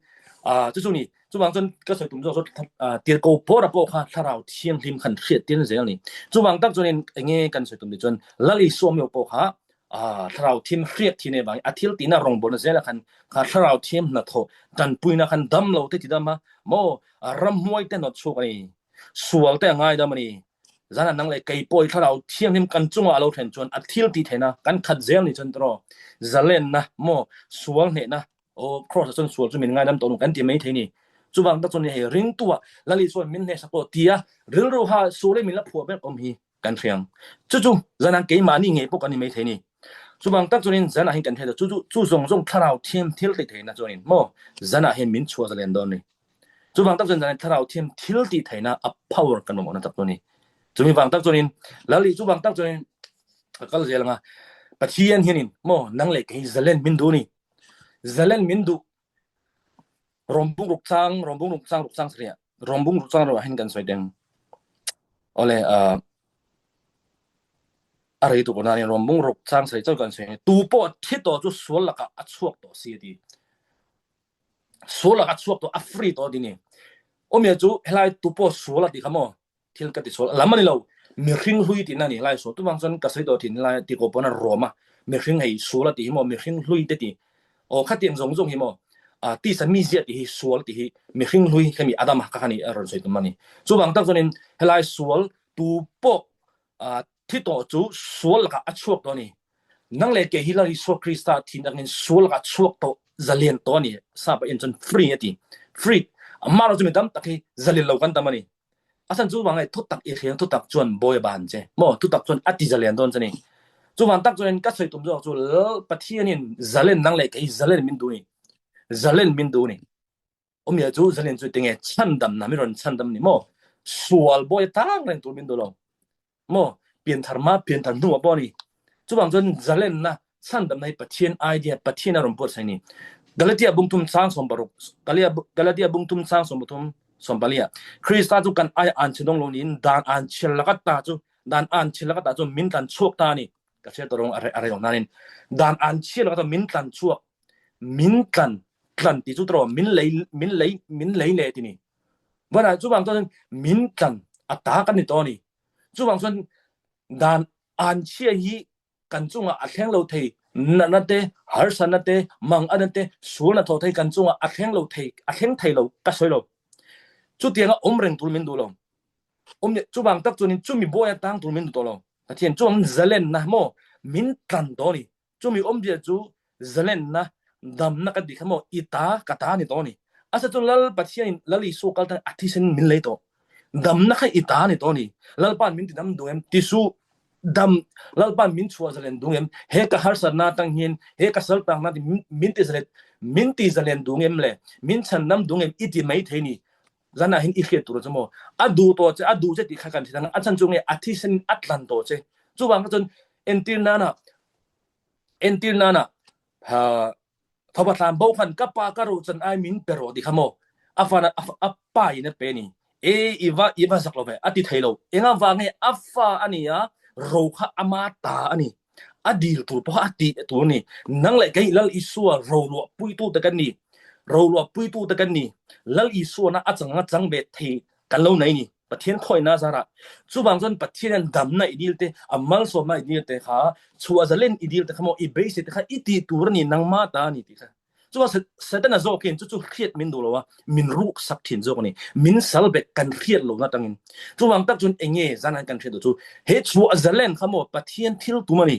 จุนี่จุบันจนก็สวยตุ้มจุเตียโกปอระโปค่ะถ้าเราเทียงริมขันเทียดเตียนเสียงนี่จุบันตั้งจนเองกันสวยตุ้มจนละลิสวมโยโปค่ะถ้าเราเทียมเรียดที่ในบางอาทิตย์ตีน่ารองบนเสียละคันถ้าเราเทียมนัดโถดันปุยนักคันดำเราเตติดามาโมรำมวยเต้นนัดชูกันนี่สวลแต่ง่ายดามันนี่จานันนั่งเลยไก่ปอยถ้าเราเทียมริมกันจุงอาเราเห็นจนอาทิตย์ตีเทนะกันขัดเสียงนี่จนตรอจะเล่นนะโมสวลเนี่ยนะโอ้ครอสจนสวลจนมีง่ายดำตัวกันที่ไม่เทนี่จุบังตั้งจนเฮริงตัวละลิส่วนมินเนสโปเตียเรื่องรู้ฮาสูเลมินละผัวเป็นอมฮีกันเทียงจู่ๆจานันเกยมานี่ไงพวกกันนี่ไม่เทนี่จุบังตั้งจนจานันเห็นกันเทแต่จู่ๆส่งถ้าเราเทียมทิลติเทนะจนโมจานันเห็นมินชัวจะเล่นโดนนี่จุบังตั้งจนจานันถ้าเราเทียมทิลติเทนะอัพพาวเวอร์กันหมดนะตับตัวนี้จุบังตั้งจนละลิจุบังตั้งจนก็เลยละปะเทียนเห็นโมนั่งเล็กให้จะเล่นมินดูนี่จะเล่นมินดูรอมบุงรุกซังเสียรอมบุงรุกซังเราเห็นกันสวยดังอะไรอะไรตัวนั้นเนี่ยรอมบุงรุกซังเสียเจ้ากันสวยตูปอที่ตัวจุสวลละก็อัดสวกตัวเสียดีสวลละก็อัดสวกตัวอัฟรีตัวดีนี่โอเมียจูเฮลัยตูปอสวลละดีขโมที่เราติดสวลแล้วมันนี่เรามีริงลุยที่นั่นนี่ไล่สวตัวบางส่วนก็ใส่ตัวที่ไล่ที่กูปนรอมามีริงให้สวลละดีขโมมีริงลุยที่โอ้ข้าเตียงจงหิโมที่สามีเสียที่สวลที่มีหิ้งลุยแค่มีอาดามฮักกันนี่อารมณ์สวยตัวมันนี่จู่บางตั้งจนเฮลัยสวลตูโปที่ตัวจู่สวลกับอัชวกตัวนี้นั่งเล็กเกฮิลาริสวคริสต์ที่นั่งสวลกับอัชวกตัวจะเลียนตัวนี้ทราบอินจนฟรีที่ฟรีมาเราจะมีตั้มตะกี้จะเลียนเรากันตั้มนี่อาศัยจู่บางไอ้ทุกตักอีเขียงทุกตักจวนบอยบานเจ้โม่ทุกตักจวนอัติจะเลียนตัวนี้จู่บางตั้งจนก็สวยตัวจู่ปะเทียนี่จะเลียนนั่งเล็กเกฮิจะเลียนมินดูนี่จะเล่นมินดูนี่ผมอยากจะจะเล่นจุดที่ไงชันดำนะไม่รอนชันดำนี่โม่สวลบอยตั้งเล่นตัวมินดูเราโม่เปลี่ยนธรรมะเปลี่ยนธรรมะบ่นี่จุบางจนจะเล่นนะชันดำในปะเทียนไอเดียปะเทียนอารมณ์ปวดใส่นี่กาลาเทียบุ้งทุ่มสร้างสมบัติกาลาเทียบุ้งทุ่มสร้างสมบัติสมบัติคริสต์จุกันไออันเชดงลงนี้ดานอันเชลกัตตาจุดานอันเชลกัตตาจุมินตันชั่วตานี่ก็เชื่อตัวรงอะไรของนั่นดานอันเชลกัตตามินตันชั่วมินตันกันที่จุดรอมินเลยที่นี่วันนั้นจุบางตัวนึงมินกันอัตตากันในตัวนี้จุบางส่วนดานอันเชียฮีกันจุงอัดแข็งเราเทนั่นเตฮาร์สันนั่นเตมังอันนั่นเตส่วนตัวเทกันจุงอัดแข็งเราเทอัดแข็งเทเราก็สวยเราจุดเดียงอมเริงตัวมินดูเราเนี่ยจุบางตักตัวนี้จุมีบ่อยตั้งตัวมินดูตัวเราแต่ที่จุมันจะเล่นนะโมมินกันตัวนี้จุมีเดียจุจะเล่นนะดำนักดิขโมอิตากตานี่ตัวนี้อาศัยจนลลปัจจัยลลิสุกัลตันอาทิเซนมินเลยตัวดำนักอิตานี่ตัวนี้ลลปานมินติดำดูเอ็มติสูดำลลปานมินชัวจะเล่นดูเอ็มเฮกฮาร์สันนาตังเฮนเฮกสัลตังนาที่มินติจะเล่นดูเอ็มเลยมินฉันนำดูเอ็มอิติไม่เทนี่จานาเห็นอีกเหตุตัวจมูกดูตัวเจ้าดูเจ้าติดขันที่นั่งอาจารย์จงเนี่ยอาทิเซนอัตลันตัวเจ้าจู่บางก็จนเอ็นตินานะทว่าตามบอกกันกับปากการุจันไอมินเปโรดิขโมอาฟานะอัปปายเนี่ยเป็นนี่อีวาสักโลเวอติเทโลเองว่าไงอัฟฟาอันนี้อะโรคอามาตาอันนี้อดีตตัวพออดีตตัวนี้นั่งเลยไงลัลอิสัวโรลัวปุยตูตะกันนี่ลัลอิสัวนะอาจังเบทเทกันแล้วไหนนี่ประเทศคอยน่าสาระจุบางส่วนประเทศนั้นดำน่ะอีดีลเตอมัลสมาอีดีลเตค่ะชัวจะเล่นอีดีลเตขโมอีเบสเตค่ะอีตีตัวนี่นางมาตานี่ติค่ะจุบเสด็จน่ะโจกินจู่เครียดมินดูแล้วว่ามินรูกสักถิ่นโจกนี่มินสัลเบกกันเครียดลงนะตังอินจุบางตักจนเองจานันกันเครียดจู่เฮชัวจะเล่นขโมประเทศทิลตัวนี่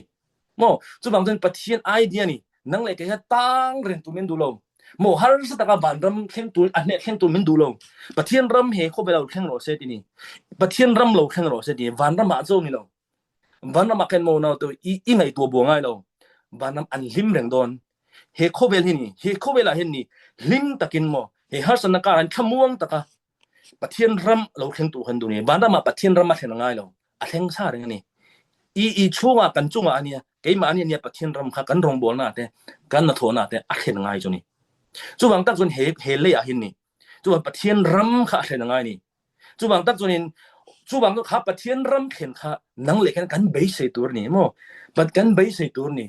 โมจุบางส่วนประเทศไอเดียนี่นั่งเลยแค่ตั้งเรนตัวมินดูแล้วโมฮาร์สตะกาบันรำเข่งตัวอันเนี่ยเข่งตัวมินดูลงปะเทียนรำเฮโคเบลเราเข่งโรเซตินี่ปะเทียนรำเราเข่งโรเซติวันรำมาโจนี่เราวันรำมาเข่งโมนาตัวอีไงตัวบัวง่ายเราวันรำอันลิมแรงโดนเฮโคเบลนี่เฮโคเบลาเห็นนี่ลิมตะกินโมเฮฮาร์สนักการขมวงตะกะปะเทียนรำเราเข่งตัวเข่งตัวนี่วันรำมาปะเทียนรำมาเข่งง่ายเราอันเข่งซาเรื่องนี้อีช่วงกันจุงอันเนี่ยเกี่ยมาอันเนี่ยปะเทียนรำค่ะกันรองบอลน่ะแต่กันน่ะโถน่ะแต่อันเข่งง่ายจนี่จู่บางตักจนเฮเลยอะหินนี่จู่บางประเทศรำค่ะเช่นยังไงนี่จู่บางตักจน chu bang to kha pathian ram khen kha nang le kan bei sei tur ni mo pat kan bei sei tur ni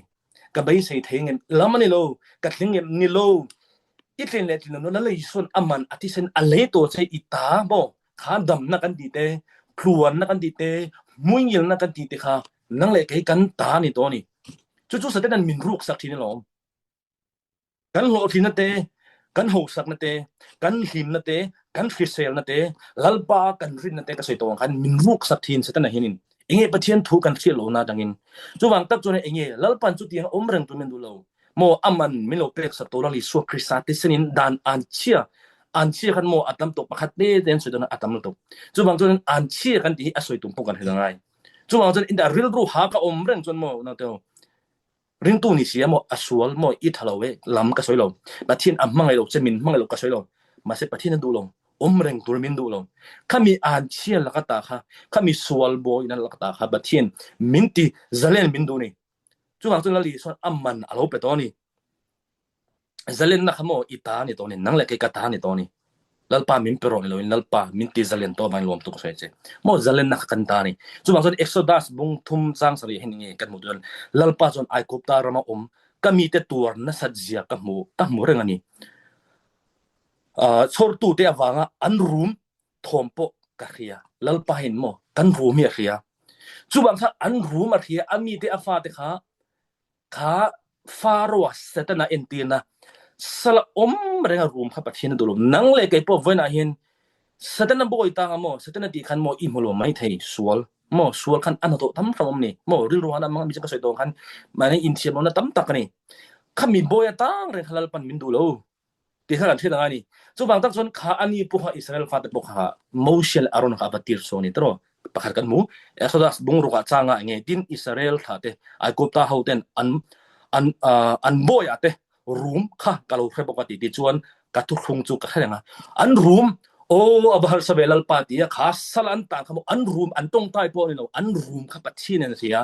ka bei sei theng lamani lo ka thling ni lo itlen le tin no na le sun aman atisen ale to sei ita mo kha dam na kan di te khluan na kan di te muingil na kan di te kha nang le kai kan ta ni to ni chu sa te nan min ruk sak thin lo kan lo thin na te kan ho sak na te kan him na te kan fisel na te lalpa kan rin na te ka sei to kan min ruk sak thin sa te na hinin enge pathian thu kan thil lo na dangin chu wang tak chone enge lalpan chu tiang omrang tu men du lo mo aman milo pek sa to li so krisate senin dan an chia kan mo atam to pakhat ne den so dona atam to chu wang chon an chia kan ti asoi tum pokan helangai chu wang chon in da real ru ha ka omrang chon mo na to ring tu ni sia mo asual mo I thalawe lam ka soilo pathian ammangai lo chemin mangai lo ka soilo ma se pathian du lo omreng tur min du lo khami an chia la ka ta kha khami sual boy na la ka ta kha pathian minti zalen min du ni chu wang chon la li so amman alo pe to ni zalen na khamo ita ni to ni nang le ke ka ta ni to ni lalpa min pero ni lo lalpa minti zalen to ban lom tu ko se mo zalen na kan ta ni chu bang son exodus bung thum sang sari hin nge kan mu don lalpa son ai kopta rama kami te tur na sajia ka mu reng ani chor tu te awanga an room thompo ka khia lalpa hin mo kan room ya khia chu bang tha an room a khia ami te afa te kha faro setana entina sala renga room kha pathin dulum nang le kai po vena hin satana boy ta mo satana ti khan mo I molo mai thei sual khan an to tam from ni mo ril ruana mang mi ka soi tong khan mane in chiam na tam tak ni khami boy tang re khalal pan min dulo ti khan thila ngani chu bang tak chon kha ani pu ha Israel fa te po kha moshel aron kha batir so ni tro pakhar kan mu exodus bung ru ka changa nge tin Israel tha te ai kopta hauten an boy ate room kha kalau khrebokati ti chuan ka thu khung chu ka khenga an room abahal sabelal pati ya khas salan ta khamo an room an tong tai po ni no an room kha pathin en sia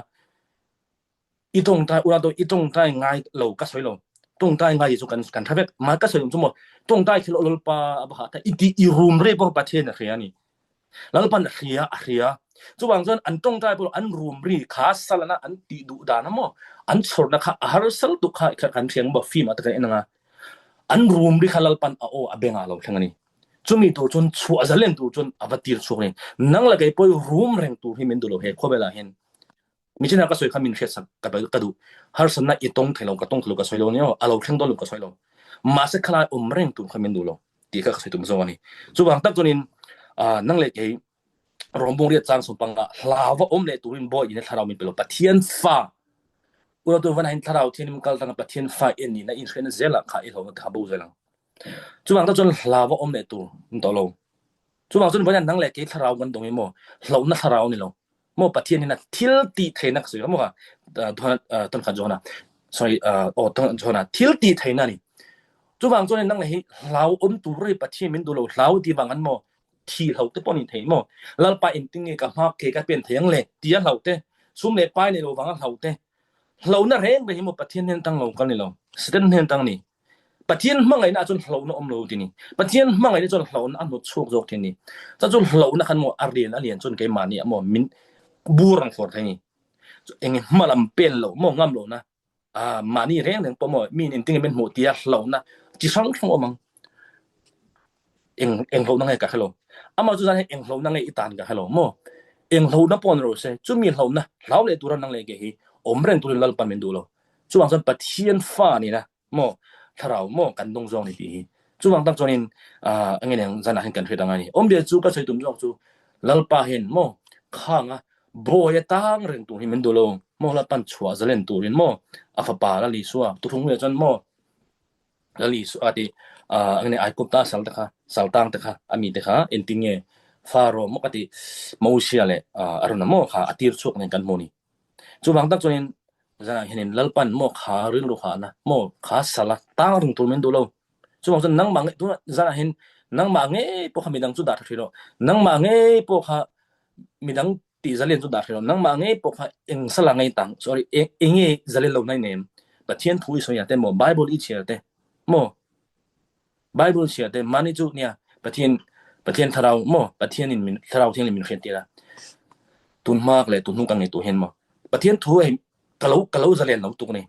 itong tai ura to itong tai ngai lo ka soi lo tong tai ngai chu kan thavek ma ka soi chu mo tong tai khilo lol pa abha ta I room re po pathin na khia ni lalpan khia chu wang jon an tong tai po an room ri khas salana an ti du da na mo an chor na kha har sal tu kha kan thiang ba fi ma ta enanga an room ri khalal pan abenga lo thangani chumi to chon chu azalen tu chon avatir chukni nang la kai poi room reng tu hi men du lo he khobela hen michina ka soi khamin khet sak ka du har sanna itong thelo ka tong thelo ka soilo ni alo theng do lo ka soilo ma se khala reng tu khamin du lo ti ka soi tum zo ni chu wang tak chonin nang le kai rombong ri chang so panga hlawa le turin boy in tharau min pelo pathian fa ura to van hin tharau thinim kal tang pathian fa en ni na in khena zela kha I lo ka bu zelang chu wang ta chon hlawa le tu to lo chu wang chon ban nang le ke tharau gan dong mo hlo na tharau ni lo mo pathian ni na thil ti thenak su mo ka ton kha jona sorry ton jona thil ti theina ni chu wang chon nang le hi hlau tu ri pathian min du lo hlau ti wang an mo thi hlau te poni thei mo lalpa in ting ka ma ke ka pen theng le tia hlau te sum le pai ni lo wang hlau te hlau na reng be hi mo pathian nen tang lo kan ni lo sten nen tang ni pathian mangai na chon hlau na lo ti ni pathian mangai ni chon hlau na an mo chuk jok ti ni cha chon hlau na khan mo alian chon ke mani mo min burang for thai ni eng malam pen lo mo ngam lo na mani reng po mo min in ting ben mo tia hlau na chi sang thong omang eng hlau na ngai ka hello ama chu jan eng hlau na ngai itan ka hello mo eng hlau na pon ro se chu mi hlau na hlau le turan nang le ke hi omreng turin lal pan men du lo chu wang san pathian fa ni na mo tharau mo kan dong zong ni ti chu wang tak chonin angen jana hen kan theda ngani ombe chu ka sei tum jong chu lalpa hen mo khanga boy tang reng tu hi men du lo mo la pan chua zalen turin mo afa pa la li suwa tu thung le chan mo la li su ati angen ai kopta saltang ta kha ami te kha entinge faro mo kati mausia le aruna mo kha atir chuk nen kan mo ni chu wang tak chonin jana henin lalpan mo kha rin ru kha na mo kha sala tang rung tu men du lo chu wang jon nang mang tu jana hen nang ma nge po kha midang chu da thiro nang ma nge po kha midang ti zalen chu da thiro nang ma nge po kha eng sala ngai tang sorry enge zalen lo nai nem pathian thui so ya te mo bible I chia te mo bible chia te mani chu nia pathian tharau mo pathian in min tharau thing min khen ti la ตุนมากเลยตุนนุกังนี่ตัวเห็นบ่ประเทศทั่วกะเลาจะเล่นเราตุกนี่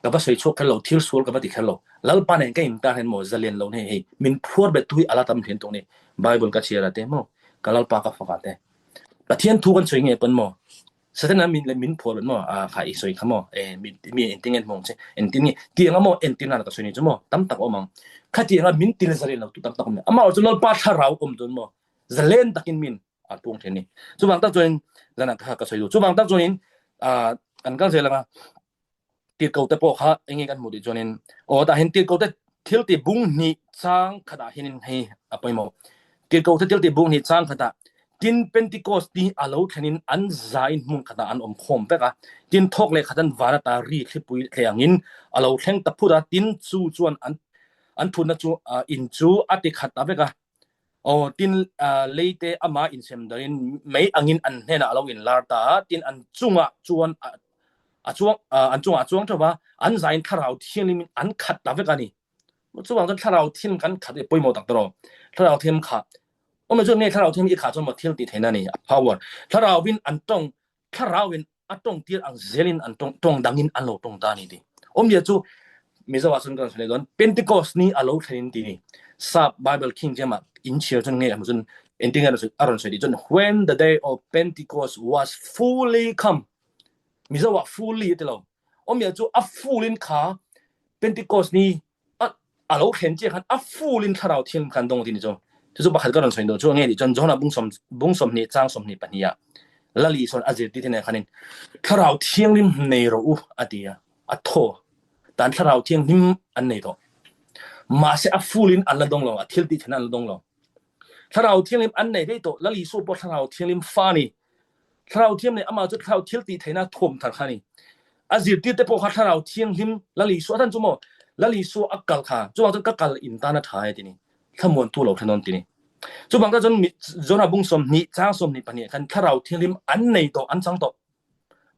ก็บ่ใส่ชกกันเราทิลสวลก็บ่ติกันเราแล้วปานนั้นก็อินตาเห็นบ่จะเล่นเรานี่มินพัวเบตุยอะลาตำเห็นตรงนี้ไบเบิลก็เชียร์เตมก็ลปากก็ฟะเตประเทศทั่วกันสวยเงี้ยปนบ่สถานะมินพัวเป็นบ่ค่ะอีสวยคั่นบ่มีอินติเงินมงใช่อินตินี่เตียงบ่อินตินั่นก็สวยนี่จังบ่ตํตักบ่มังคาเตียงมินติจะเล่นเราตุตํตักบ่เอาจุลปาทาราวอมตุนบ่จะเล่นตักินมินอะตรงเทนี่จุบังตักจนนั่นน่ะก็สวยอยู่จุบังตักจนอันก็เสร็จแล้วติดเก่าแต่พอค่ะเองกันหมดจนแต่เห็นติดเก่าแต่ทิลติบุ้งนี่สร้างขดาเห็นให้ไปหมดติดเก่าแต่ทิลติบุ้งนี่สร้างขดาตินเพนติโคสตีอาลูเห็นอันใจมุงขดาอันคมเปกะตินทอกเลยขดันวาระตารีคลิปุยเทียงินอาลูเห็นตะพูดตินจูจวนอันพูดนะจูอินจูอติขัดตาเปกะตินเลยเตอามาอินเซมดารินไม่อังินอันเห็นอาลูอินลาตาตินอันจุงจวนอันจวงเถอะว่าอันใจทาราวเทียนลิมิอันขัดตาเวกันนี่จวงจนทาราวเทียนกันขัดไปหมดตักตลอดทาราวเทียมขัดมันจนเนี่ยทาราวเทียมอีกขาจนหมดเทียนติดเห็นนั่นนี่ power ทาราววินอันตรงทาราววินอันตรงเทียนอันเซลินอันตรงดังอินอันโลตรงตานี่ดิเนี่ยจูมิซาวาสุนกันสุดเลยเป็นติโกสนี่อันโลเทียนตินี่ซับ Bible King จะมาอินเชียร์จนเนี่ยมันจนอินทิงกันสุดอารมณ์สุดจน when the day of Pentecost was fully comeมิซาวะ fully ตลอดมีจูfully ขาเป็นติโกสนี่อาลูเห็นเจ้าคันfully ทาราวเทียมคันตรงที่นี่จูบักขัดก็รอนสวยดูจูเงี้ยดิจนน่ะบุ้งสมนี่จ้างสมนี่ปัญญาละลีส่วนอาเจติที่ไหนคันนี้ทาราวเทียมริมในรูอดียโทแต่ทาราวเทียมริมอันไหนตัวมาเสียfully อันละดงลงทิลติที่นั่นละดงลงทาราวเทียมริมอันไหนได้ตัวละลีส่วนพอทาราวเทียมริมฟ้านี่ทาราวเทียมเนี่ยอามาจุดทาราวทิลติที่นั่นท่วมทางคันนี้อาจิตติแต่พอทาราวเทียมริมละลีส่วนท่านจุโมละลีส่วนอักกัลค่ะจุบังจนกักกัลอินตานาทายที่นี่ถ้ามวนตัวเราถนนที่นี่จุบังก็จนน่ะบุ้งสมนี่จ้างสมนี่ปะเนี่ยคันทาราวเทียมริมอันไหนตัวอันสังตัว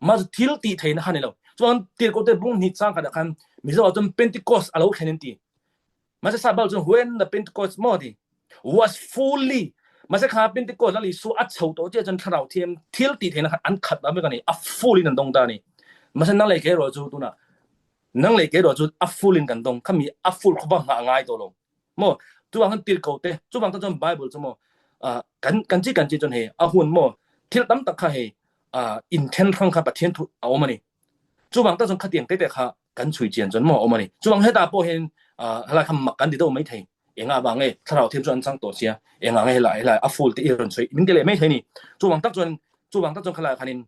มาทิลติที่นั่นนี่เราจุบังติดก็แต่บุ้งนี่จ้างกันคันมิซะว่าจนเป็นติโกสอาลูเห็นตีมาจะทราบว่าจน when the Pentecost morning was fully มาจะขาเป็นติโกสละลีส่วนอัดเฉาตัวเจ้าจนทาราวเทียมทิลติที่นั่นอันขัดแล้วไม่กันนี่fully นั่นตรงตานี่มาฉันนั่งเลยแกรอจูตัวน่ะนั่งเลยแกรอจูฟูลินกันตรงข้ามีฟูลขบังง่ายตัวลงโมจุบังกันติดเก่าเตจุบังก็จนไบเบิลจุโมกันจีจนเฮหุ่นโมที่ตั้มตะข้าเฮอินเทนทั้งข้าประเทศทุกเอามานี่จุบังก็จนขัดเตียงเตะข้ากันช่วยเจียนจนโมเอามานี่จุบังให้ตาโปเห็นอะไรคำมักกันที่ตัวไม่เทเองบางถ้าเราเทียมจนสังตัวเสียเองให้หลายฟูลที่อิรันช่วยมินเดเลยไม่เทนี่จุบังตั้งจนขลายคันิน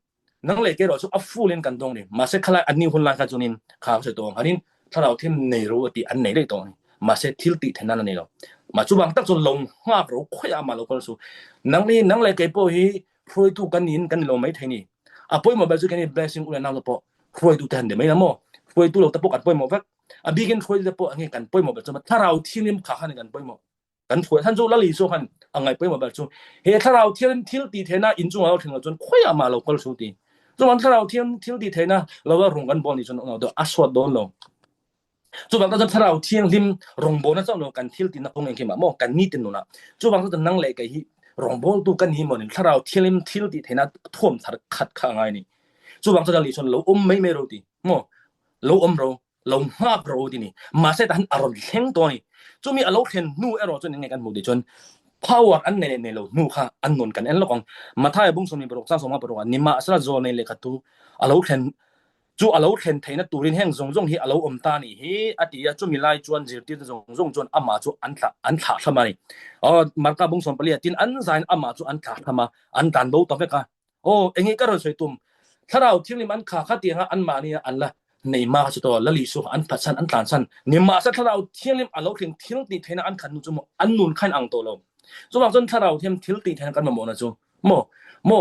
นั่งเลยแกรอจูฟูลินกันตรงนี้มาเสกขลายอันนี้คนลายกันจนินข่าวเสตรงคันินถ้าเราเทียมในรู้ที่อันไหนได้ตรงนี้มาเสกทิลติเท่านั้นนี่เรามาจุบังตั้งจนลงห้ารู้ค่อยมาเราคนสู้นั่งเลยแกพอฮีพรวยตุกันนินกันเราไม่เทนี่พอยมาแบบจุกันนี่ blessing อุลนาเราพอพรวยตุกันเดี๋ยวไม่นะโมพรวยตุเราตะปกันพอยมาแบบbegin พรวยตะปอันนี้กันพอยมาแบบจุถ้าเราเทียมขาหันกันพอยมากันพรวยท่านจูละลีโซหันอันไงพอยมาแบบจุถ้าเราเทียมทิลติเท่านั้นอินจูเราถึงเราจนค่อยมาเราคนสู้ดีจุบังถ้าเราเทียมทิลติเท่านั้นเราว่ารงกันบอลนี่จนเราเดี๋ยวอัศวดโดนลงจุบังก็จะถ้าเราเที่ยงริมรงโบนะเจ้าโนกันทิลตินักพงเองเข้ามาโมกันนี่ตินโนนะจุบังก็จะนั่งเลยกับฮีรงโบตูกันฮีมันถ้าเราเที่ยงริมทิลติเท่านั้นท่วมสัดขัดข้างไงนี่จุบังก็จะลีชนเราไม่รู้ดีโมเราเราห้ารู้ดีนี่มาเสด็จอารมณ์เข่งตัวนี่จุมีอารมณ์เข่งนู่เอรอจนยังไงกันหมดดิจน power อันเนี่ยเรานู่ค่ะอันนนกันเอ็นละกองมาท้ายบุ้งสมนี่ปรกสร้างสมมาปรกนี่มาสระโจในเลขตัวอารมณ์เข่งจูอาลูเห็นไทยนะตูรินแห่งจงที่อาลูตานี่เฮอดีจูมีไล่จวนจิตที่จงจวนอามาจูอันถาทำไมมาร์กาบุงสมปลีตินอันใจอามาจูอันถาทำมาอันตันดูต่อไปกันเอ็งก็รู้สึกตุ้มถ้าเราที่นี่มันขาดเตียงอันมาเนี่ยอันละในมาสุดตัวละลิสุอันพัดสันอันตันสันเนี่ยมาสักถ้าเราที่นี่อาลูเห็นที่นี่ไทยนะอันขันจูอันนุนขันอังโตลงจูบางจนถ้าเราที่นี่ไทยกันมาโมนะจูโม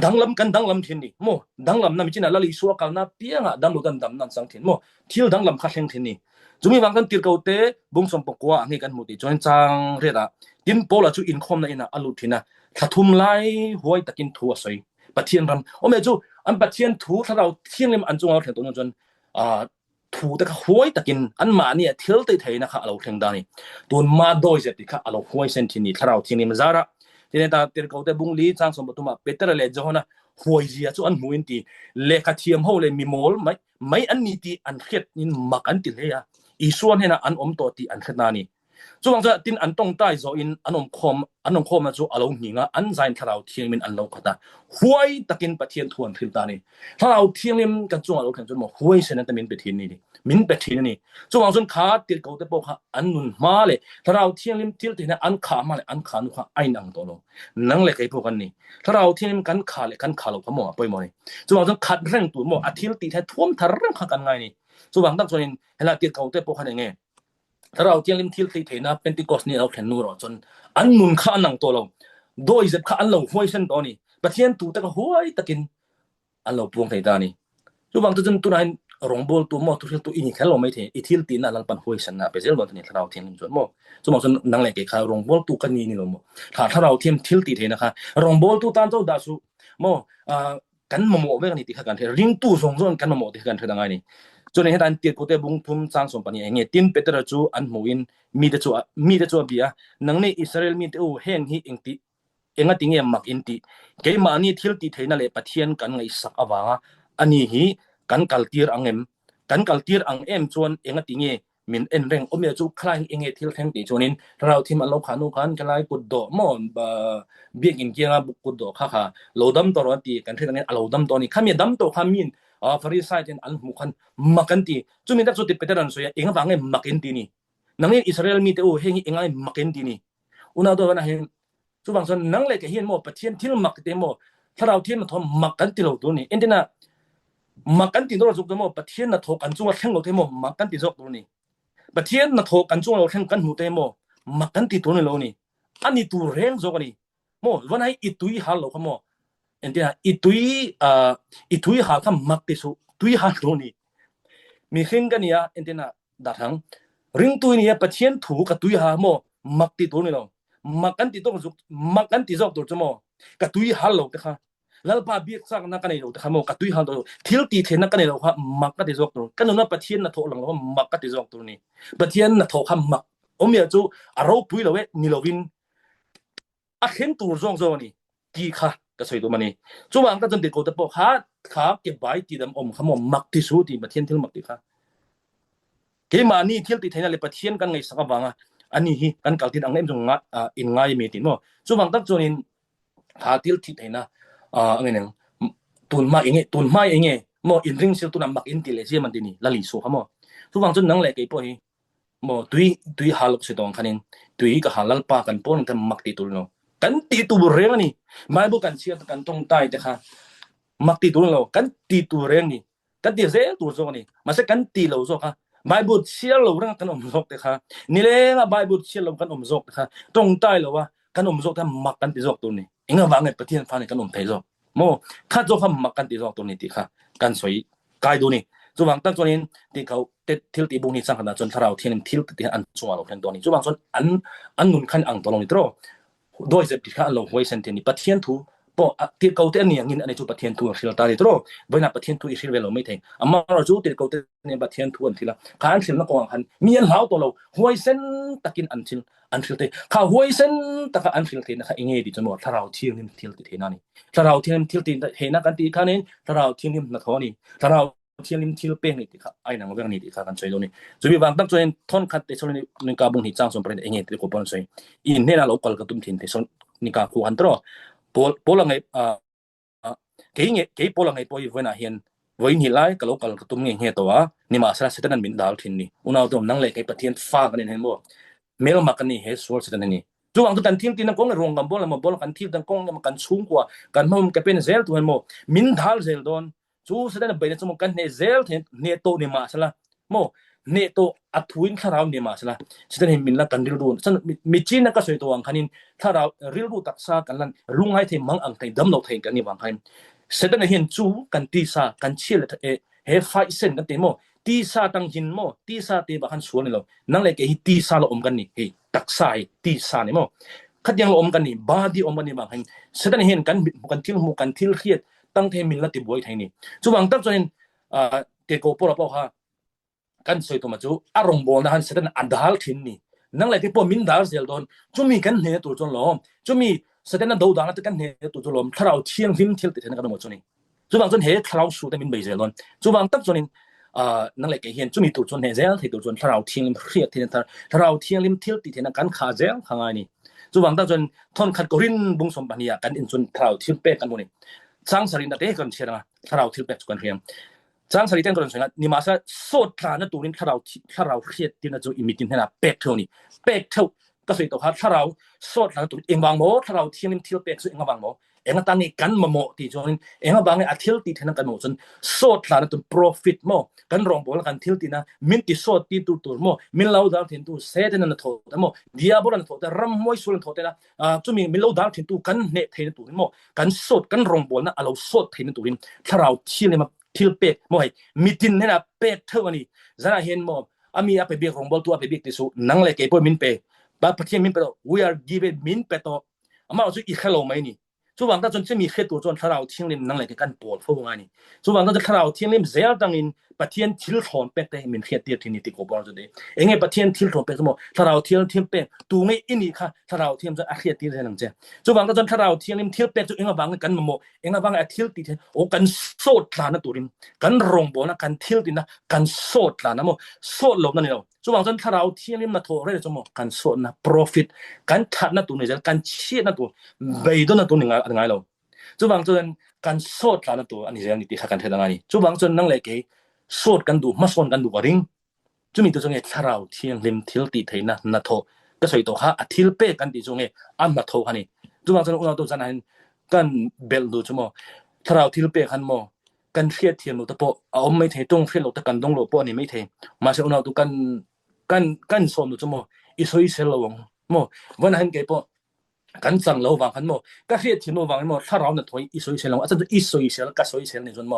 ดังลำกันดังลำทิ้งนี่โมดังลำนั่นไม่ใช่นะละลิสัวกันนะเปียงดังลูกันดำนั่นสังทิ้งโมที่ดังลำขัดเฮงทิ้งนี่จุมีบางกันตีเกาเตะบุ้งสมปกว่านี่กันหมดที่จนจังเรียดดินโปละจูอินคอมนั่นนะอลุทิ้งนะถ้าทุ่มไล่หวยตะกินทัวใส่ปะเทียนรำเมจูอันปะเทียนทัวถ้าเราเทียนเล่มอันจงเราถึงตัวนั้นจนทัวแต่ก็หวยตะกินอันมาเนี่ยเที่ยวตีไทยนะคะเราถึงได้ตัวมาโดยเสร็จที่ค่ะเราหวยเส้นที่นี่ถ้าเราเทียนเล่มซาระ ทีนี้ตาเตรกเอาแต่บุงลีจางสมบัติมาเปเตอร์เลจอนะหวยเจียจุอันหมุนตีเลขาเทียมเฮาเลยมีโมลไม่อันนี้ตีอันเฮ็ดนินมักอันติเลยอะอีส่วนเฮนะอันอมตัวตีอันเฮ็ดนานี่จุบางจะตินอันต้องใต้โซอินอันอมคอมนะจุอารมณ์หิงะอันใจทาราวเทียงมินอันเราขดาหวยตะกินปะเทียนทวนทิลตานี่ทาราวเทียงลิมกันจุอารมณ์แข็งจุหมหวยเสนันตะมินปะเทียนนี่ดิมินปะเทียนนี่จุบางส่วนขาติดเขาแต่ปกอันนุนมาเลยทาราวเทียงลิมทิลตินะอันขามาเลยอันขานุขะไอนังตัวลงนังเลยไอ้พวกกันนี่ทาราวเทียงลิมกันขาเลยกันขาเราพะหมอปอยหมอนี่จุบางส่วนขัดเร่งตัวหมออาทิลติแท้ท่วมทะเร่งขะกันไงนี่จุบางตั้งส่วนเฮลาติดเขาแต่ปกกันยังไงถ้าเราเที่ยงลิมทิลติเทนะเป็นติกอสนี่เราแข่งนูรอจนอันนุนข้านังตัวเราโดยเจ็บข้าอันเราห้วยเส้นตัวนี้ประเทศตัวแต่ก็ห้วยตะกินอันเราพวงไทยตานี่จุบางตัวจนตัวนั้นรองบอลตัวมอตัวตัวอินแค่เราไม่เทอีทิลติน่ะลังปันห้วยเส้นนะไปเจอวันนี้ถ้าเราเที่ยงลิมจนมอจุบางตัวนังเล็กข้ารองบอลตัวกันนี่เรามอถ้าเราเที่ยงทิลติเทนะคะรองบอลตัวตันเจ้าดาสุมอกันมาโมเวกันนี่ติดกันเทริงตู้ส่งส่วนกันมาโมติดกันเทดังไงนี่จนเห็นอันเตียกูเตบุงทุ่มสร้างสมปัญญาเงี้ยตินเปตระจูอันหมูอินมีแต่จัวเบียนังในอิสราเอลมีแต่โอเฮงฮีเองติเองติงเงมักอินติเกยมานี่ทิลติเทนั่นเลยปะเทียนกันไงสักอวาอันนี้ฮีกันกัลตีร์อังเอ็มจวนเองติงเงมินเอ็นเร่งอมยาจูคลายเองทิลแทงติจวนินเราที่มันเราขานุกันคลายกุดดอมอนเบียกินเกียงบุกุดดอค่ะโลดัมตัวตีกันที่นั่นโลดัมตัวนี้ข้ามีดัมตัวข้ามีฟาริสัยที่อันมุขันมักันตีจุมินตักสุดที่เปเตอร์นันสวยเองฟังเงมักเอ็นตีนี่นังเงอิสราเอลมีแต่โอเฮงเองมักเอ็นตีนี่อุณาตัวนั้นเห็นจุบางส่วนนังเล็กเห็นโมปะเทียนที่มักเตโมถ้าเราเทียนทอมมักกันตีเราตัวนี้เอ็นตีน่ะมักกันตีเราจุกตัวโมปะเทียนน่ะทอกันจุงเราแข่งเราเตโมมักกันตีจอกตัวนี้ปะเทียนน่ะทอกันจุงเราแข่งกันหูเตโมมักกันตีตัวนี้เรานี่อันนี้ตัวเร่งจอกนี่โมวันไหนอีตุยฮัลเราขโมเอ็นตีน่ะอีตุยหาคำมักติสุตุยหาตัวนี้มีขึ้นกันเนี่ยเอ็นตีน่ะดัดทั้งริงตัวนี้ปะเทียนถูกกับตุยหาโมมักติตัวนี้เรามักกันติตัวจุกมักกันติจอกตัวจโมกับตุยหาเราแต่ค่ะแล้วป้าเบียกสักนักกันเราแต่ค่ะโมกับตุยหาตัวทิลตีเทนักกันเราค่ะมักกันติจอกตัวกันนู้นปะเทียนน่ะโถหลังเรามักกันติจอกตัวนี้ปะเทียนน่ะโถคำมักอมยาจูเราปุยเราเวนิลวินอาเห็นตัวจงจนี่กี่ค่ะก็สวยตัวมันนี่จุบางก็จนเด็กก็จะบอกขาเก็บใบตีดำขโมมักที่สุดที่ปะเทียนทิลมักติค่ะเกมานี่ทิลติเทนั่นเลยปะเทียนกันไงสักบางอันนี้ฮีกันกัลติดอังเอ็มจงอินง่ายมีติโมจุบางตักจนินขาทิลติเทนะอันนี้ตุนมาเองโมอินริงซิลตุนมักอินติเลเซียมันตินี่ละลิสูขโมจุบางจนนังเล็กไอ้พวกนี้โมตุยฮาลกสิตองคันนี้ตุยก็ฮาลปากันปนกันมักติตุลโนกันตีตัวเรื่องนี่ไม่บุกันเชียร์กันตรงใต้แต่ค่ะมักตีตัวเรากันตีตัวเรื่องนี่กันตีเสียตัวโซนี่มาเสียกันตีเราโซค่ะไม่บุเชียร์เราเรื่องกันอมโซแต่ค่ะนี่เลยนะไม่บุเชียร์เรากันอมโซแต่ค่ะตรงใต้เราว่ากันอมโซแต่มักกันตีโซตัวนี้เองก็วางเงินประเทศฟ้าในกันอมไทยโซโมข้าโซค่ะมักกันตีโซตัวนี้ติค่ะกันสวยกายดูนี่จุบางตั้งตัวนี้ที่เขาทิลตีบุงนี่สังขนาดจนถ้าเราเทียนทิลตีอันชัวเราเพียงตัวนี้จุบางส่วนอันนุนขันอังตัวลงนี่ตรอโดยเฉพาะเราห้วยเซนเทนี่ปะเทียนทูปอที่เขาเตนี่อย่างนี้อันนี้จูปะเทียนทูสิลตาลิโตรเวลาปะเทียนทูอิสิเวลเราไม่ถึงอามาเราจูที่เขาเตนี่ปะเทียนทูอันที่ละข้างสิลนักวางหันมีอันเหล่าตัวเราห้วยเซนตะกินอันสิลเตข้าห้วยเซนตะกอันสิลเตนะคะเองดีจนหมดถ้าเราเที่ยงนี่ทิลติเทนั่นนี่ถ้าเราเที่ยงทิลติเทนักกันตีข้านี้ถ้าเราเที่ยงนี่นักท้อนี่ถ้าเราเที่ยงทิลเป้งนี่ติค่ะไอ้หนังเรื่องนี้ติค่ะกันช่วยดูนี่จะมีบางตั้งใจท่อนคัดแต่ส่วนนี้กาบุงหิจ้างส่วนประเด็นเองที่กูปนช่วยอินเนี่ยเรากอลกระตุ้มทิ้งแต่ส่วนนี่ก็คู่อันตรอโปลังไงเกี่ยโปลังไงปอยเวน่าเห็นไว้หิไลกับเรากอลกระตุ้มเงี้ยตัวนี่มาสระเสด็จนั้นมินดาลทิ้งนี่อุณาตัวนั่งเล็กไอ้ประเทศฟ้ากันนี่เห็นบ่เมลมากันนี่เฮสวอลเสด็จนี่จุดอันตัวกันทิ้งที่นั่งกงรวงกันบ่แล้วมาบ่กันทิ้งตั้งกงมันกันสูงกว่ากันมันก็เป็นเซลตัวเห็นบ่มินดาลเซลโดนจูเสด็จไปเนี่ยสมกันเนี่ยเซลเนี่ยโตนี่มาสละโมเนโตอัดวินข้าเราเนี่ยมาสละฉะนั้นมินละกันริลดูฉะนั้นมิจีนก็สวยตัวอังคันินถ้าเราริลดูตักซากันลันลุงให้เทมังอังไทดำนกไทยกันนี่วังคันฉะนั้นเห็นจูกันตีซากันเชี่ยเลยเฮไฟเซนกันเต็มโมตีซาตั้งหินโมตีซาเตบักันสวนนี่เรานั่งเลยก็ตีซาเราอมกันนี่เฮตักซาตีซานี่โมขัดยังเราอมกันนี่บาดีอมกันนี่วังคันฉะนั้นเห็นกันทิลมุกันทิลเครียดตั้งเทมินละติบวยไทยนี่จูวังตั้งจนเตโกปอลปอฮะกันสวยตัวมาจูอารมณ์บอลนะฮันเสด็จอันดาลทินนี่นั่งเลยที่พอมินดาลเซลดอนจูมีกันเนี่ยตัวจนล้อมจูมี แสดงดูดังตะกันเฮตุจุลมถ้าเราเที่ยงหิมเที่ยวติดกันหมดจุนี่จุบางจนเฮถ้าเราสู้แต่มินเบยเจลอนจุบางตักจุนินนั่นแหละแกเห็นจุมีตุจนเฮเจลที่ตุจนถ้าเราเที่ยงลิมเครียดที่นั่นถ้าเราเที่ยงลิมเที่ยวติดกันขาเจลข้างไงนี่จุบางตักจนทนขัดกรินบุงสมบัติยากันอินจนถ้าเราเที่ยวเป๊ะกันหมดนี่สร้างสรินได้กันเชื่อนะถ้าเราเที่ยวเป๊ะกันเพียงสร้างสรินกันเชื่อนะนี่มาซะโซดพลานะตัวนี้ถ้าเราเครียดที่นั่นจุอิมิตินให้นะเป๊ะเท่านี้เป๊ะเท่าก็สุดตัวถ้าเราโซดพลานะตัวเองบางโมถ้าเราเที่ยงลิมเที่ยวเป๊ะสุดเองบางโมเองตั้งนี่กันมาโมที่จนเองบางเนี่ยอาทิตย์ที่นั่นกันโมจนโซดพลานะตัว profit โมกันรองบอกแล้วกันทิลที่นะมินที่โซดที่ตัวโมมินเล่าดาวที่ตัวเซตนั่นโทแต่โมดิอาบลันโทแต่รำมวยสุนโทแต่ละจุมีมินเล่าดาวที่ตัวกันเนเทนตัวโมกันโซดกันรองบอกนะเราโซดเทนตัวนี้ถ้าเราเที่ยวมาทิลเป๊ะโมให้มิตินเนี่ยนะเป๊ะเท่านี้จะน่าเห็นโมอามีอาไปเบียกรองบอกตัวอาไปเบียกที่สุนังเลยเก็บมินเป๊ะบางประเทศมินเป๊ะ we are given มินเป๊ะตัวอามาเราจะอีกแค่เราไหมนี่จุบังตาจนจะมีแค่ตัวจนถ้าเราเที่ยงลิมนั่งเลยกันปวดฟูงานี่จุบังตาจะถ้าเราเที่ยงลิมเสียดังอินปะเทียนทิลทอนเป็ดแต่มินเขียดเตียที่นี่ติโกบอลจะได้เองไงปะเทียนทิลทอนเป็ดสมมติถ้าเราเที่ยงเป็ดตัวไงอินี่ค่ะถ้าเราเที่ยงจะอาเขียดตีได้หนังเจ้จุบังตาจนถ้าเราเที่ยงลิมเที่ยวเป็ดจุเองบังกันมาโมเองบังอาเที่ยวตีโอ้กันโซดลานะตัวริมกันรองบอนะกันเที่ยวตีนะกันโซดลานะโมโซดลบนั่นเองจุบังจนถ้าเราเที่ยงลิมมาโทรเรื่องสมมติกันโซดนะ profit กันทัดนะตัวนี้จะกันเชี่ยนะตัวใบต้นนะตัวหนึ่งอะไรเราจุบังจนการโซดกันตัวอันนี้เรื่องนี้ที่กันเท่านั้นจุบังจนนั่งเลยเกยโซดกันดูมาโซนกันดูกันริงจุมีตัวจงเอถ้าเราเที่ยงลิมทิลติเทนะนัทโตก็สวยตัวฮะอทิลเป้กันที่จงเออันนัทโตกันนี่จุบังจนอุณหภูมิจะนั้นกันเบลดูจุโมถ้าเราทิลเป้กันโมกันเทียดเทียนโลตะโปเอาไม่เทตรงเทียนโลตะกันตรงโลโปนี่ไม่เทมาเสียอุณหภูมิกันโซนดูจุโมอิสุอิเซลวงโมวันนั้นเก็บกันจังเราวางกันโมก็เรียกที่โนวางโมถ้าเราเนี่ยถอยอิสุอิเซลอาจจะอิสุอิเซลก็สุอิเซลนี่จนโม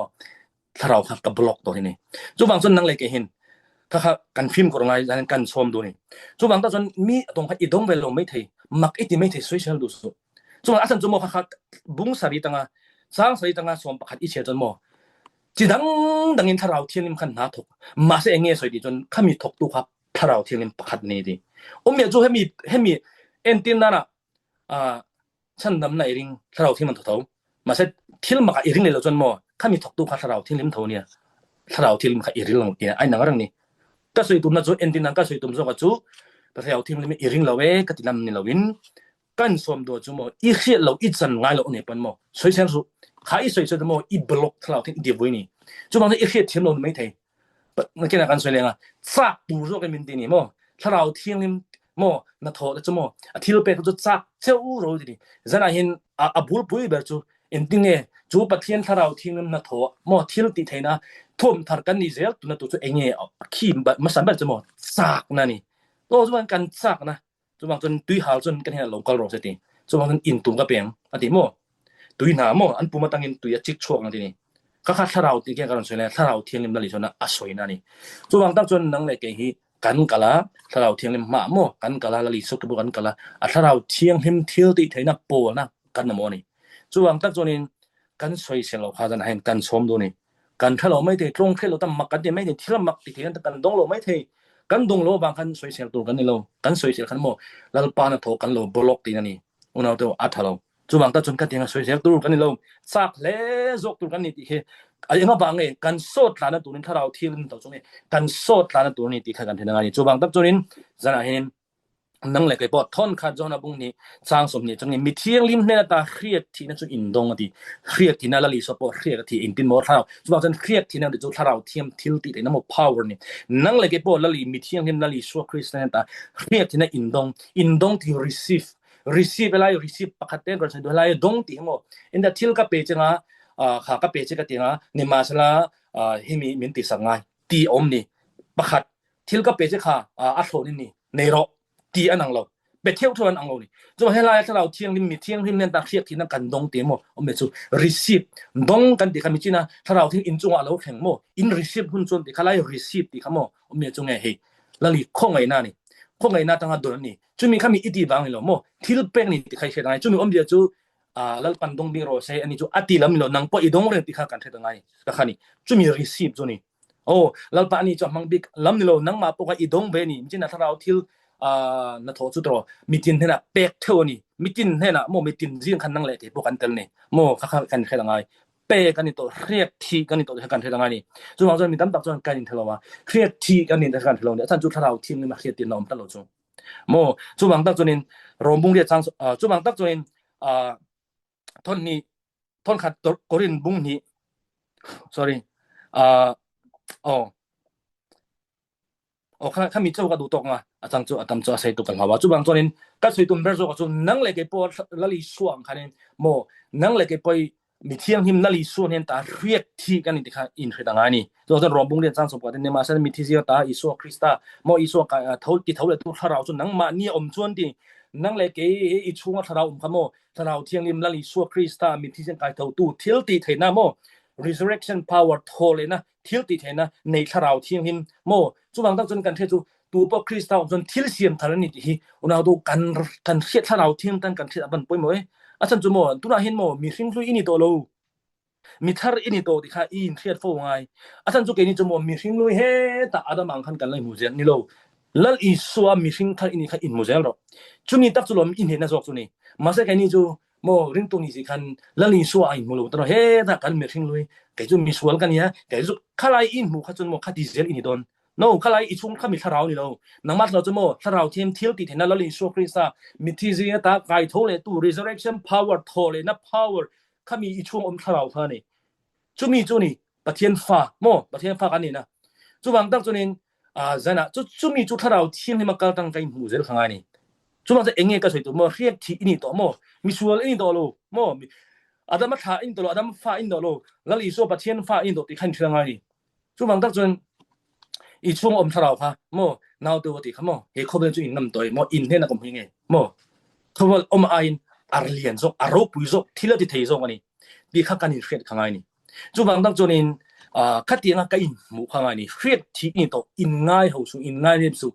ถ้าเราครับกับบล็อกตัวนี้จุบังจนนั่งเลยแกเห็นถ้ากันฟิล์มก็ไงกันชมดูนี่จุบังตอนจนมีตรงอีดงเวลไม่เทมักอีที่ไม่เทสุอิเซลดูสุจุบังอาจจะจนโมค่ะบุ้งสารีตังสร้างสารีตังชมประคัดอิเชจนโมจีดังอินถ้าเราเที่ยงลิมขันหาถกมาเสียเงี้ยสวยดีจนข้ามีถกตัวครับถ้าเราเที่ยงลิมประคัดนี้ดีเมียจูให้มีเอ็นตินนั่นฉันดำในริงถ้าเราที่มันถกมาเสร็จที่เรามาอีริงเลยเราจนมอข้ามีถกตู้ข้าถ้าเราที่ริมเท่าเนี่ยถ้าเราที่ริมข้าอีริงเราเนี่ยไอ้หนังเรื่องนี้ก็สวยตุ้มนะจูเอ็นตินนั่นก็สวยตุ้มจูก็จูแต่ถ้าเราที่ริมอีริงเราก็ติดลำนี่เราวินกันสวมตัวจูมออีเขียเราอีจันง่ายเราเนี่ยเป็นมอสวยเช่นสูข้าอีสวยๆมออีบล็อกถ้าเราที่ดีวิ่งนี่จูบางทีอีเขียที่เราไม่เท่นั่นแค่การสวยเลยซักตูรู้กันมินตีนี่มอถ้าเราที่ริมโมนัทโตแล้วจะโมที่เราเป็นตัวจักเจ้ารู้ดีจะน่าเห็นบุลปุยแบบจูเอ็นดิ้งเนี่ยจูปะเทียนถ้าเราที่นัทโตโมที่เราติดเห็นะทุ่มทาร์กันนี่เซลตัวนัทโตจูเองเนี่ยขี้แบบมาสั่นแบบจะโมซักนั่นนี่ตัวจูบางกันซักนะจูบางจนตุยหาวจนกันเห็นหลงกอลโรสติจูบางจนอินตุงกับเปียงอันที่โมตุยหนาโมอันปุ่มมาตั้งอินตุยจิกช่วงนั่นที่นี่ก็ค่าถ้าเราที่แกกันสวยเลยถ้าเราเที่ยงลิมนั่นเลยชนะสวยนั่นนี่จูบางตั้งจนนั่งเลยเกยกันกะละถ้าเราเที่ยงลิมมาโมกันกะละละลิสุกบุกันกะละถ้าเราเที่ยงลิมเที่ยวติเทนะโปนะกันนะโมนี่จูบางตั้งจนกันสวยเสียเราพาจะให้กันชมดูนี่กันถ้าเราไม่ได้ตรงเที่ยวเราตั้งมักกันไม่ได้ที่เรามักติเทนะกันดงเราไม่เทกันดงเราบางกันสวยเสียตัวกันนี่เรากันสวยเสียกันโมแล้วปานะโถกันเราบล็อกตีนั่นนี่อุณหภูมิอัฐเราจูบางตั้งจนกันเที่ยงสวยเสียตัวกันนี่เราซักเล่จกตัวกันนี่ที่ไอ้เงาบางเองกันโซดลานะตัวนี้ถ้าเราที่ลิมตัวตรงนี้กันโซดลานะตัวนี้ที่ข้ากันเห็นงานนี้จูบางตับตัวนี้จะน่าเห็นนั่งเลยก็ปอดท่อนขาดจอนะบุ้งนี้สร้างสมนี้ตรงนี้มีเที่ยงลิมเนี่ยตาเครียดที่นั่นจุอินดงที่เครียดที่นั่นละลิสปอร์เครียดที่อินติมอร์ถ้าเราจูบางจนเครียดที่นั่นเดี๋ยวถ้าเราเทียมทิลติดนั่นมัน power นี่นั่งเลยก็ปอดละลิมีเที่ยงลิมละลิชัวคริสต์นั่นตาเครียดที่นั่นอินดงที่ receive อะไร receive ปกติก็จะดูอะไรดงที่มั้งอินเดทิลกับเปจงข้ากับเปจิกติงนิมาสละหิมีมินติสังไงตีอมนี่ประคัดทิลกับเปจิค่ะอัฐโลนี่ในรอตีอันนังเราเปเที่ยวทวนอังเรานี่จะมาให้ไล่ถ้าเราเที่ยงริมมีเที่ยงริมเนี่ยตาเทียบที่นั่นกันดงเตียมอมเมจู receive ดงกันที่คำมิจินะถ้าเราที่อินจงเราแข่งโม in receive หุ่นจนที่เขาไล่ receive ที่เขาโมอมเมจูไงเฮ้แล้วลีข้องไงน่านี่ข้องไงน่าตั้งแต่โดนนี่จุมีคำมีอิดีบางเลยโมทิลเป็กนี่ที่ใครเชื่อไงจุมีอมเดียจูแล้วปันดงบิโรเซอันนี้จูอติลามิโลนังปออีดงเรื่องที่ข้ากันเท่าไงก็ขันนี่จูมี receive จูนี่โอ้แล้วปานี่จูมังบิกลามิโลนังมาปกอีดงเบนี่มิจินะถ้าเราทิลนัทโตจุดรอมีจินเท่าเป็กเท่านี่ มิตินเฮนะโมมิตินจิงคันนังเลติพวกกันเตลนี่โมคักกันเฮ็ดยังไงเปกันนี่โตเรียกทีกันนี่โตกันเฮ็ดยังไงนี่จุบางจนมีตำตักจนกันนี่ทะเลว่าเครียดทีกันนี่กันทะเลเนี่ยท่านจุทราทีมนี่มาเครียดตินนอมตะโลจุโมจุบางตักจนโรมบุงเรียจังจุบางตักจนทนนี่ทนขัดกรินบุงนี่ sorry ข้ามีเจ้าก็ดูตกอ่ะอาจารย์จูอาจารย์จูใส่ตุกันว่าจุบางตัวนี้ก็สวยตุนเบอร์โซก็จุนังเล็กไปละลิส่วนคันนี้โมนังเล็กไปมีเที่ยงหิมละลิส่วนเนี่ยตาเรียกที่กันนี่ที่ข้าอินคือต่างกันนี่ตัวจะรวมบุ้งเรียนจังสมบัติเนี่ยมาเส้นมีที่เสียตาอิสุคริสต์โมอิสุกเท่าที่เท่าเลยตัวเราจุนังมาเนี่ยชวนที่นังเล็กอิช่วงเราขโมเราเที่ยงหิมละลิส่วนคริสต์มีที่เส้นกายเท่าตู้ทิลตีเทน่าโม resurrection power โทเลยนะทิลตีเทน่าในเราเที่ยงหิมโมจุบางตั้งจนกันเทจูตัวพวกคริสต์จนทิลเสียมทารนิที่อุณหภูมิกันเสียถ้าเราเที่ยงตั้งกันเสียบันป่วยมั้ยอาจารย์จุโมตุน่าเห็นโมมีสิ่งที่อินี่โตโลมีทาร์อินี่โตที่ข้าอินเสียดโฟงไงอาจารย์จุเกนี่จุโมมีสิ่งลุยเฮตาอาดามังคันกันเลยมูเซนนี่โลลัลอิสวามีสิ่งทาร์อินี่ข้าอินมูเซนหรอจุนี่ตักจุลมอินเห็นนะจอกจุนี่มาเสกนี่จูโมริงตัวนี้สิคันลัลอิสวาอินมูโลตโลเฮตากันมีสิ่งลุยแกจุมีสวลกันเนี่ยแกจุข้าไลอินมูข้าจุโมข้าดิเซลอินี่โดนno ข้าไลอีช่วงข้ามีทาราวนี่โลนังมัดเราจะโมทาราวเทียมทิลติเห็นนะลัลอิสวาคริสต์มีที่เสียตาไกโทเลตู resurrection power โทเลนะ power ข้ามีอีช่วงทาราวท่านี่จุมีจุนี่ปะเทียนฟ้าโมปะเทียนฟ้ากันนี่นะจุบางตั้งจุนินเจนะจุมีจุทาราวเทียมนี่มากตั้งใจมูเซลข้างนี่จุบางจะเองก็สวยตัวโมเรียกที่นี่ตัวโมมีสวลนี่ตัวโลโมอาดัมท่าอินตัวอาดัมฟ้าอินตัวโลลัลอิสวาปะเทียนฟ้าอินตัวที่ขันเชื่อไงนี่จุบางตั้งจุนอีช่วงทาราวค่ะโมนาวตัวที่ขโมเฮคบจุอินนำตัวโมอินเทนะกุมพิงเงโมทว่าอินอาร์เลียนซอกอารบปุยซอกที่ละที่เทซอกอันนี้ดีข้ากันนี่เฟรดข้างในนี่จุบางตั้งจุนินคัดเตียงก็อินหมู่ข้างในนี่เฟรดที่นี่ตัวอินง่ายเขาสูอินง่ายเนี่ยสู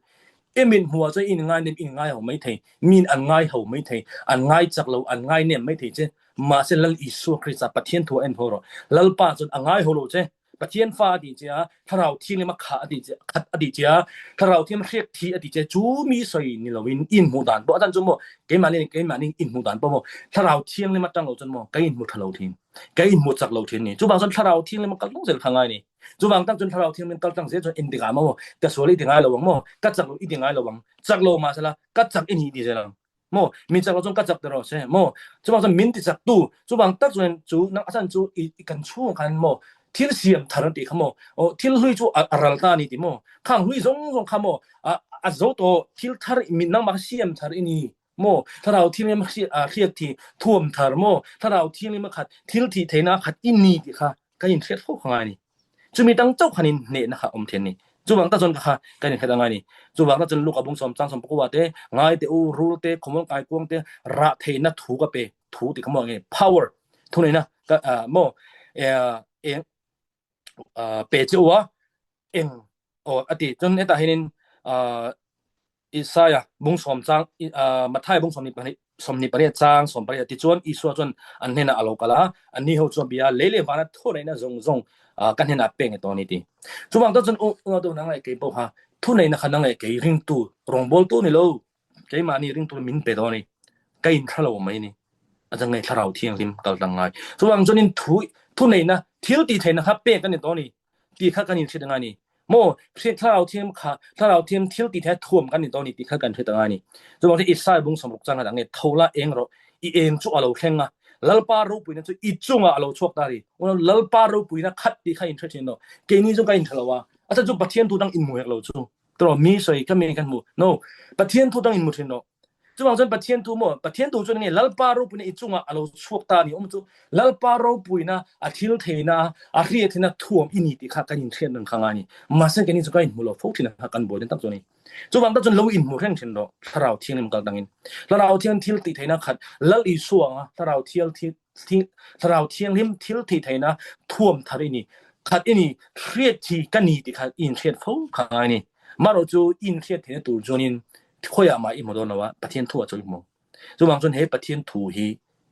มินหัวใจอินง่ายเนี่ยอินง่ายเขาไม่เทมินอันง่ายเขาไม่เทอันง่ายจากเราอันง่ายเนี่ยไม่เทเจมาเสลัลอิสุคริสต์ปะเทียนทัวเอ็นโพโรลัลป้าจนอันง่ายเขาโลเจปะเทียนฟ้าดีเจ้าถ้าเราที่นี่มาขาอดีเจ้าขัดอดีเจ้าถ้าเราที่มาเรียกที่อดีเจ้าจูมีสวยนี่เราวินอินหูดานบ่อาจารย์จุโมเกมานี่อินหูดานบ่โมถ้าเราเที่ยงนี่มาตั้งเราจนโมก็อินหูทะเราทิ้งก็อินหูจักเราทิ้งนี่จุบางจนถ้าเราเที่ยงนี่มันก็ต้องเสียทางไงนี่จุบางตั้งจนถ้าเราเที่ยงมันตั้งเสียจนอินดิกาโมก็สวยดีง่ายระวังโมก็จักเราอีดีง่ายระวังจักเรามาซะละก็จักอินดีเจ้าโมมีจักเราจนก็จักตลอดใช่โมจุบางจนมินติจักตู้จุบางตั้งจนจูนักอาจารย์จูอีกันชูกันโมทิลเสียมทารันติขโมทิลลุยจูอารัลตานี่ติโมข้างลุยซงขโมโซโตทิลทาร์มินนังมาเสียมทาร์นี่โมถ้าเราทิลมาเรียกที่ท่วมทาร์โมถ้าเราทิลมาขัดทิลที่เทนะขัดอินนี่ติค่ะก็ยินเทียดพวกข้างนี่จะมีตั้งเจ้าขันินเนนะคะเทียนนี่จูบังตาจนค่ะก็ยินเฮ็ดยังไงนี่จูบังตาจนลูกอบงสมจังสมปกว่าเตง่ายเตอูรูเตขโมกายกวงเตระเทนะถูกะเปถูติขโมไง power ทุนี่นะก็โมเปจัวเองอดีจนเอตาเห็นอิสายาบุงสมจังมัทไทยบุงสมนิปะเรจังสมปะเรติจวนอิสวจนอันเฮนะอโลกะลาอันนี้เฮาจนเบียเลวานะโทเลยนะซงกันเฮนะเปงตัวนี้ติจุบังตจนตัวนังไอ้เกบ่ฮะทุในนะคันนังไอ้เกริงตูรองบอลตัวนี่โลเกมานี่ริงตัวมินเปตัวนี่ไกอินทะโลมั้ยนี่อาจจะไงถ้าเราเที่ยงริมกัลตังไงจุบังจนนินทุในนะทิลตีเทนะครับเปกันนี่ตัวนี้ตีข้ากันนี่เฮ็ดยังไงนี่โมถ้าเราเทียมทิลตีแท้ท่วมกันนี่ตัวนี้ตีข้ากันเฮ็ดยังไงนี่จุบังที่อิสราเอลบุงสมบุกจังดังนี่โทละเองเราอีเอ็มจุอะเราแข่งอ่ะลัลปารูปุยนะจุอีจุงอ่ะเราชกตาดิว่าลัลปารูปุยนะคัดตีข้าอินเทรชินโนเกนี่จุงก็อินทะละวะอาจจะจุปะเทียนตูดังอินหมู่เราจุตัวมีสวยก็มีกันหมู่ no ปะเทียนตูดังอินหมู่เทนโนจุบังจนปะเทียนตูโมปะเทียนตูจนนี่ลัลปารูปุยนะอีจุงอ่ะเราชกตานี่จุลัลปารูปุยนะอาทิลเทนะอาเรียเทนะท่วมอินี่ติข้ากันอินเทรนนึงข้างนี่มาเซกันนี่จุก็อินหมู่เราฟุกที่นะกันบ่ได้ตั้งตัวนี้จุบังตจนเราอินหมู่แรงเทนโนถ้าเราเที่ยงนี่มันก็ดังอินแล้วเราเที่ยงทิลติเทนะขัดลัลอีสวงอ่ะถ้าเราเที่ยงลิมทิลติเทนะท่วมทะเลนี่ขัดอินี่เรียที่กันนี่ติขัดอินเทรนฟุกข้างนี่มาเราจูอินเทรนเทนะตูจนินค่อยมาอีหมดแล้วว่าปะเทียนทั่วจนหมดจุบังจนเฮปะเทียนถูฮี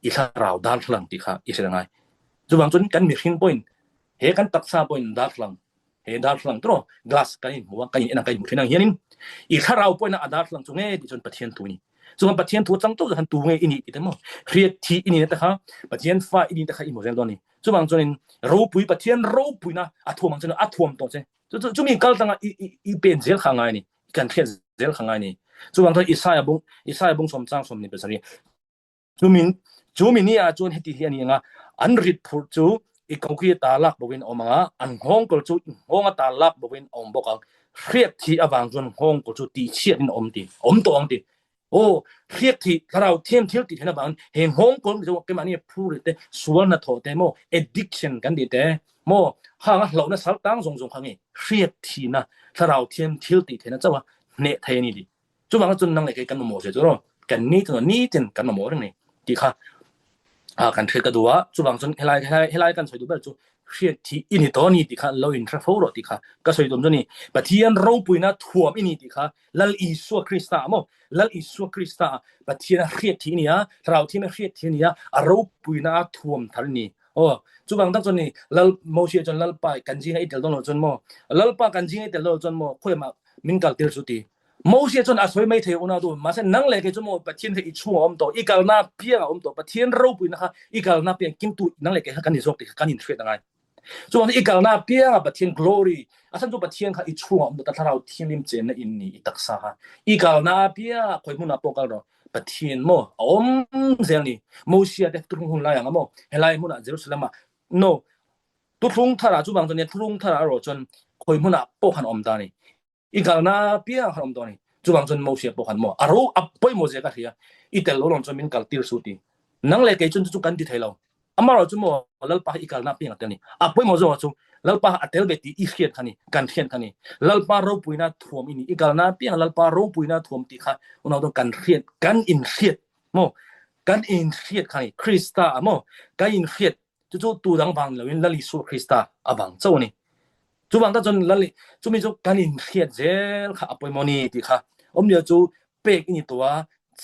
อีถ้าเราดาลหลังติค่ะอีเสยังไงจุบังจนกันมีหินปอยน์เฮกันตักซาปอยน์ดาลหลังเฮดาลหลังตรอกลาสกันหัวกันเอ็นกันหมดที่นั่งเฮียนิมอีถ้าเราปอยน์นะดาลหลังจงเอดิจนปะเทียนถูนี่ so pathian thu chang to han tu nge ini ti mo create thi ini ta kha pathian fa ini ta kha i mo zen don ni chu bang chonin ro pui pathian ro pui na a thuam chon a thuam to che chu mi kal tanga i pen zel khangai ni kan khet zel khangai ni chu bang to isaya bung som chang som ni pe sari chu min ni a chon heti hian ni nga an rit phur chu i kauki ta lak bowin omanga an hong kol chu honga ta lak bowin om boka khriek thi awang chon hong ko chu ti chiat in om to ang ti o khriek thi tharau them thil ti thena ban heng hong kol chu ke mani phur te sual na tho te mo addiction kan di te mo ha nga lo na sal tang jong khangi khriek thi na tharau them thil ti thena chawa ne thai ni di chu bang chun nang le ke kan mo se chu ro kan ni to ni ten kan mo reng ni ti kha kan thre ka duwa chu bang chun helai kan soi du bel chu khriek thi ini to ni ti kha lo in tra fo ro ti kha ka soi dum ni pathian ro puina thuam ini ti kha lal isu krista mo lal isu krista pathian khriek thi ni ya rau thi me khriek thi ni ya a ro puina thuam thar ni o chu bang tak chon ni lal mo sia chon lal pa kan ji hai tel don lo chon mo lal pa kan ji hai tel lo chon mo khoi ma min kal tir su ti mo sia chon a soi mai the una du ma se nang le ke chu mo pathian the i chu om to i kal na pia om to pathian ro puina kha i kal na pia king tu nang le ke kan ni sok ti kan in thre ta ngai so an ikal na pia pathian glory asan chu pathian kha i chuang am ta tharau thian lim chen na in ni itaksa ha ikal na pia khoi mun apokal ro pathian mo om zel ni mo sia de tung hun la yang mo helai mun a jerusalem no tu thung thara chu bang ne thung thara ro chon khoi mun apok han om da ni ikal na pia ham do ni chu bang chon mo sia pok han mo aro apoi mo je ka thia itel lo lon chon min kal tir su ti nang le ke chun chu kan ti thailo amaro chu mo lal pa ikal na ping atani apoi mo zo chu lal pa atel beti i khiat khani kan khiat khani lal pa ro puina thuam ini ikal na ping lal pa ro puina thuam ti kha unaw don kan khiat kan in khiat mo kan in khiat khani krista mo kan in khiat chu tu dang bang lawin lali su krista abang chau ni chu bang ta chon lali chu mi chu kan in khiat zel kha apoi mo ni ti kha omnia chu pek ini towa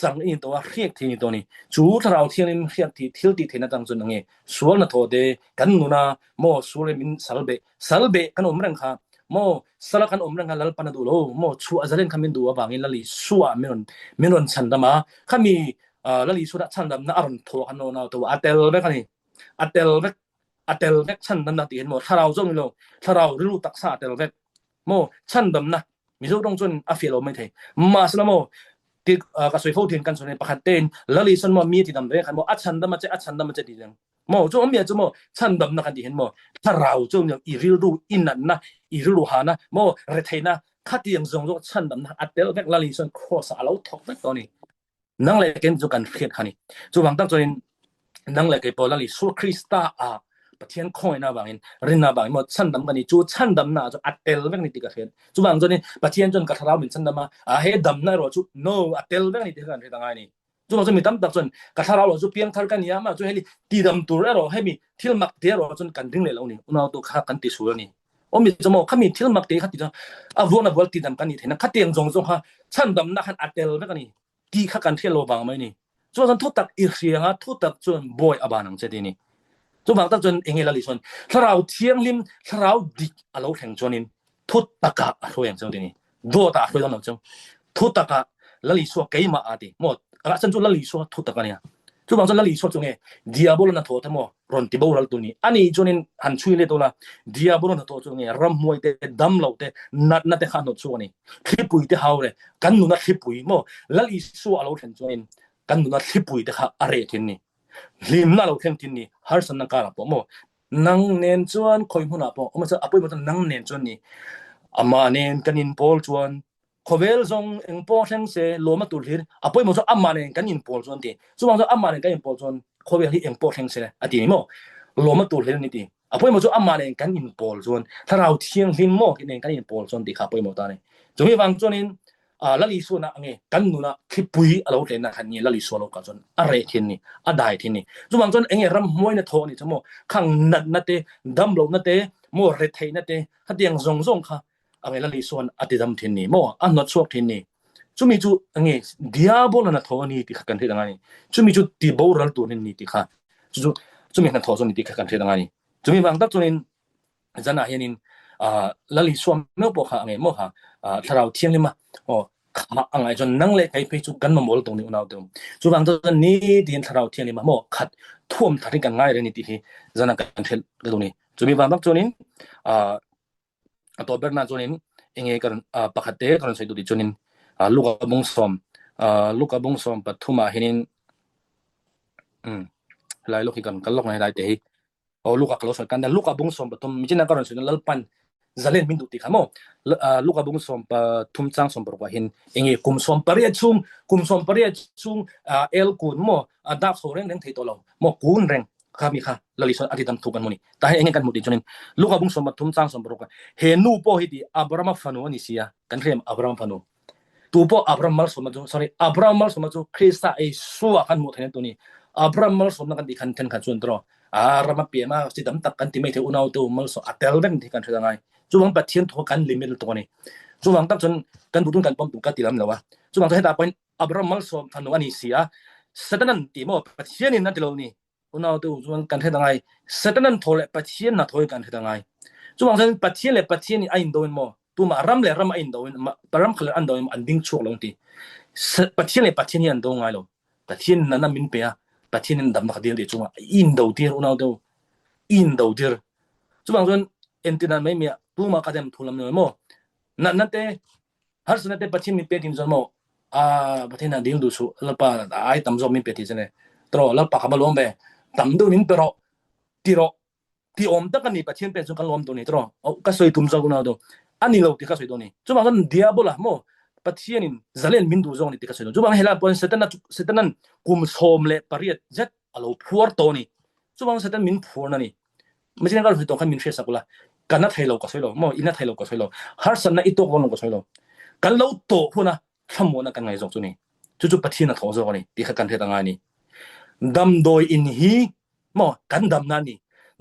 chang in to khiek thi ni to ni chu tharau thian in khiak thi thil ti thena tang chun nge sual na tho de kan nuna mo sule min salbe kan omrang kha mo sala kan omrang lal pan du lo mo chu azalen khamin du awangin lali suwa menon chandama khami lali suda chandam na aron tho kan no na to atel be khani atel be chandam na ti hen mo tharau jong lo tharau ru taksa atel be mo chandam na mi zo dong chun a fielo mai the ma sna mo ti ka soi fo thian kan chone pakhat ten lali son mo mi ti dam re khan mo achan dam che ti jang mo chu om ya chu mo chan dam na kan ti hen mo tharau chu i ril ru in na i ru ha na mo re theina khatiang zong zo chan dam na atel bek lali son cross alo thok bek to ni nang le ken chu kan khiat khani chu wang tak choin nang le ke po lali su krista a pathian khoi na bangin rinna bang mo chan dam kan ni chu chan dam na chu atel bek ni ti ka khen chu wang choni pathian chon ka tharau min chan dam a he dam na ro chu no atel bek ni ti kan re tangai ni chu wang mi tam tak chon ka tharau ro chu piang thar kan ya ma chu heli ti dam tur ro he mi thil mak te ro chon kan ring le lo ni unaw to kha kan ti su ni omi chomo khami thil mak te kha ti a wona bol ti dam kan ni thena khateng jong jong ha chan dam na khan atel bek ni ti kha kan thel lo bang mai ni chu chon thu tak i rianga thu tak chon boy abanang che ti ni chu bang tak chon engela li chon tharau thiang lim tharau dik alo theng chonin thu taka hroyang chon ti ni do ta hroy dam chon thu taka lali so keima ati mo ala chan chu lali so thu taka nia chu bang chon lali so chunge diabol na tho thamo ron ti boral tu ni ani chonin han chui le to la diabol na to chunge ram moi te dam lo te nat na te khan no chu ni khipui te haure kan nu na khipui mo lali so alo theng chonin kan nu na khipui te kha are thin ni lim na lo theng tin ni har san na ka po mo nang nen chuan khoi huna po ma cha apoi mo nang nen chuan ni ama nen kanin pol chuan khovel zong eng po theng se loma tur hir apoi mo cha ama nen kanin pol chuan ti chuwang cha ama nen kanin pol chuan khovel hi eng po theng se ati ni mo loma tur hir ni ti apoi mo cha ama nen kanin pol chuan tharau thiang lim mo ki nen kanin pol chuan ti kha apoi mo ta ni chumi wang chuanin lali so na ange kan nu na khipui alo le na khan ni lali so lo ka chon are thin ni adai thin ni chuwang chon enge ram moi na tho ni chmo khang nat na te dam lo na te mo re thei na te hatiang zong zong kha ange lali son ati dam thin ni mo an not sok thin ni chumi chu ange diabol na tho ni ti kan the dang ni chumi chu ti boral tu ni ti kha chu chumi na tho so ni ti kan the dang ni chumi bang tak chonin jana hianin lali so me po kha ange mo kha tharau thiang lima o angai jon nang le kai pe chu kan ma mol tong ni unaw tum chu bang to ni din tharau thian ni ma mo khat thuam thari kan ngai re ni ti hi jana kan thel do ni chu mi bang bak chonin to berna chonin enge kan pakhate kan sei du di chonin luka bung som pathuma hinin lai lokhi kan kalok ngai dai te hi luka klos kan da luka bung som pathum mi china karon sei lalpan zalen min du ti khamo luka bung som pathum chang som por hin enge kum som paria chung el kun mo dak so reng thei to lo mo kun reng khami kha lalison atidam thukan moni ta he enge kan muti chonin luka bung som pathum chang som por he nu po hi ti abrama phanu ani sia kan rem abrama phanu tupo Abraham mal somaju Abraham mal somaju Krista e suwa kan mu thene tuni Abraham mal somna kan dikhan ten kha chun tro rama pe ma sidam tak kan ti mai the unau tu mal so atel ben thi kan thanga chuwang pathian tho kan limit to ni chuwang tak chun kan budun kan pom tu ka tilam lawa chuwang ta heta point Abraham mal som thanu ani sia satanan ti mo pathian in na tilo ni unau tu chuwang kan thanga satanan thole pathian na thoi kan thanga chuwang san pathian le pathian ni ain doin mo tu ma ram le ram ain do param khal an do an ding chok long ti pathian le pathian yan do ngai lo pathian na min pe a pathian dam na khadil ti chunga in do tir unau do in do tir chubang jon entina mai me tu ma kadem thulam no mo na te har sna te pathian mi pe tin jon mo pathian ding du su la pa ai tam zo mi pe ti jene tro la pa kha lom be tam do nin pero tiro ti om ta kan ni pathian pe chu kan lom to ni tro ka soi tum zo unau do ani lo ti ka soi do ni chuma kan diabola mo pathianin zalen min du zong ni ti ka soi do chuma hela pon setanan kum som le pariat zat alo phuar to ni chuma setan min phur na ni machina ka soi to kan min fesa kula kana thailo ka soi lo mo ina thailo ka soi lo har san na itok won ka soi lo kan lo to huna thamo na kan ngai zok chu ni chu pathian tho zo ni ti kha kan the ta ngai ni dam doi in hi mo kan dam na ni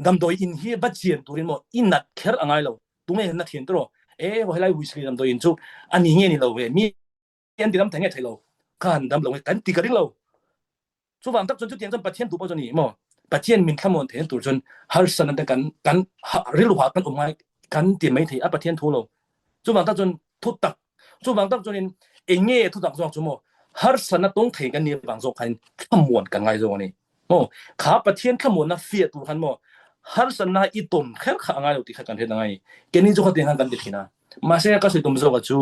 dam doi in hi ba chien turin mo inat kher angai lo tume na thien tro wo helai wisri dam doi in chu ani nge ni lo we mi en dilam thange thailo kan dam lo kan ti ka ring lo chu wang tak chon chu tiang chon pathian tu po chon ni mo pathian min thamon the tur chon har san ta kan ril wa kan umai kan ti mai thei a pathian thu lo chu wang tak chon thu tak chu wang tak chon in enge thu tak zo chu mo har san na tong thei kan ni wang zo kan khamon kan ngai zo ni mo kha pathian khamon na fia tu kan mo har san na i ton kher kha ngai lo ti kha kan the ngai ke ni zo kha te kan ti thina ma se ka soi tum zo ka chu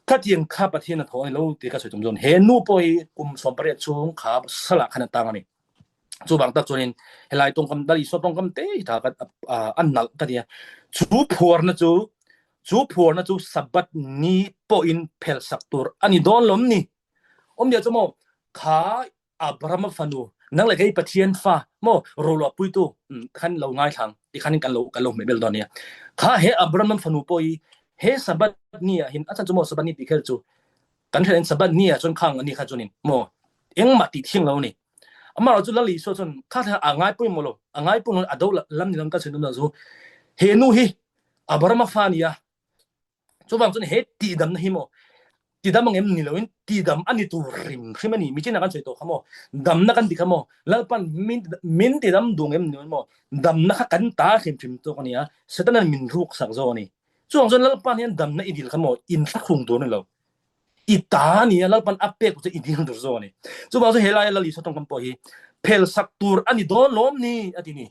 ka tiang kha pathian na thoi lo ti ka soi tum zon he nu poi kum som pare chung kha sala khana ta ngani chu bang tak chonin helai tong kam dali so tong kam te tha ka an nal ta dia chu phur na chu sabat ni po in phel saktur ani don lom ni dia chu mo kha Abraham fanu nang le kai pathian fa mo rolo pui tu khan lo ngai thang ti khan kan lo me bel don ya kha he Abraham fanu poi he sabat ni hin achan chu mo sabat ni ti khel chu kan thlen sabat ni chon khang ani kha chonin mo eng ma ti thing lo ni ama ro chu la li so chon kha tha angai pui mo lo angai pu no adol lam ni lam ka chen no zo he nu hi Abraham fa ni ya chu bang chon he ti dam na hi mo ti dam ngem ni loin ti dam ani tu rim khimani mi china kan choi to khamo dam na kan di khamo lalpan min ti dam dungem ni mo dam na kha kan ta khim to kania setanan min ruk sak zo ni chuang jon lalpan hian dam na idil khamo in thak khung to ni lo ita ni lalpan ape ko che idil dur zo ni chu ba so helai la li so tong kam po hi phel sak tur ani don lom ni atini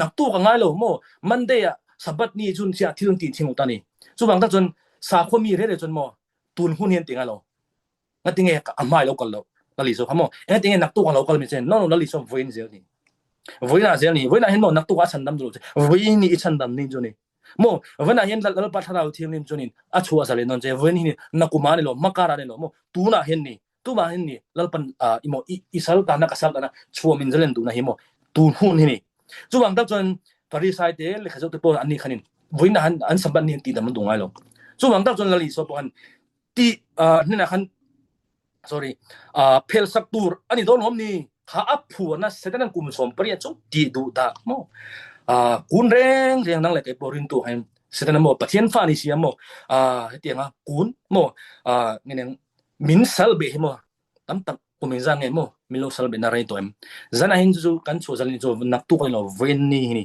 nak tu ka ngai lo mo mande ya sabat ni chun sia thilung ti thing ta ni chu bang ta chon sa khomi re chon mo tun hun hian tinga lo ngatinge ka amai lo kal lo lali so khamo ngatinge nak tu ka lo kal mi chen no lali so voin zel ni voina hen mo nak tu ka chan dam zo voin ni chan dam ni jo ni mo voina hen lal pa thara thiam nim jo ni a chu asale non je voin ni nakuma ni lo makara ni lo mo tu na hen ni tu ba hen ni lal pan imo isal ta na kasal ta na chu min zelen tu na hi mo tu hun ni chu wang tak chon pari sai te le khajo te po ani khanin voina han an samban ni ti dam dungai lo chu wang tak chon lali so po an ti ni na khan sorry phel sak tur ani don hom ni kha aphu na setan kum som pariya chu ti du da mo kun reng nang le ke porin tu han setan mo pathian fa ni siam mo tianga kun mo ngen min sal be mo tam tak kumin zang nge mo milo sal be na rai to em zana hin chu kan chu zalin chu nak tu ko lo ven ni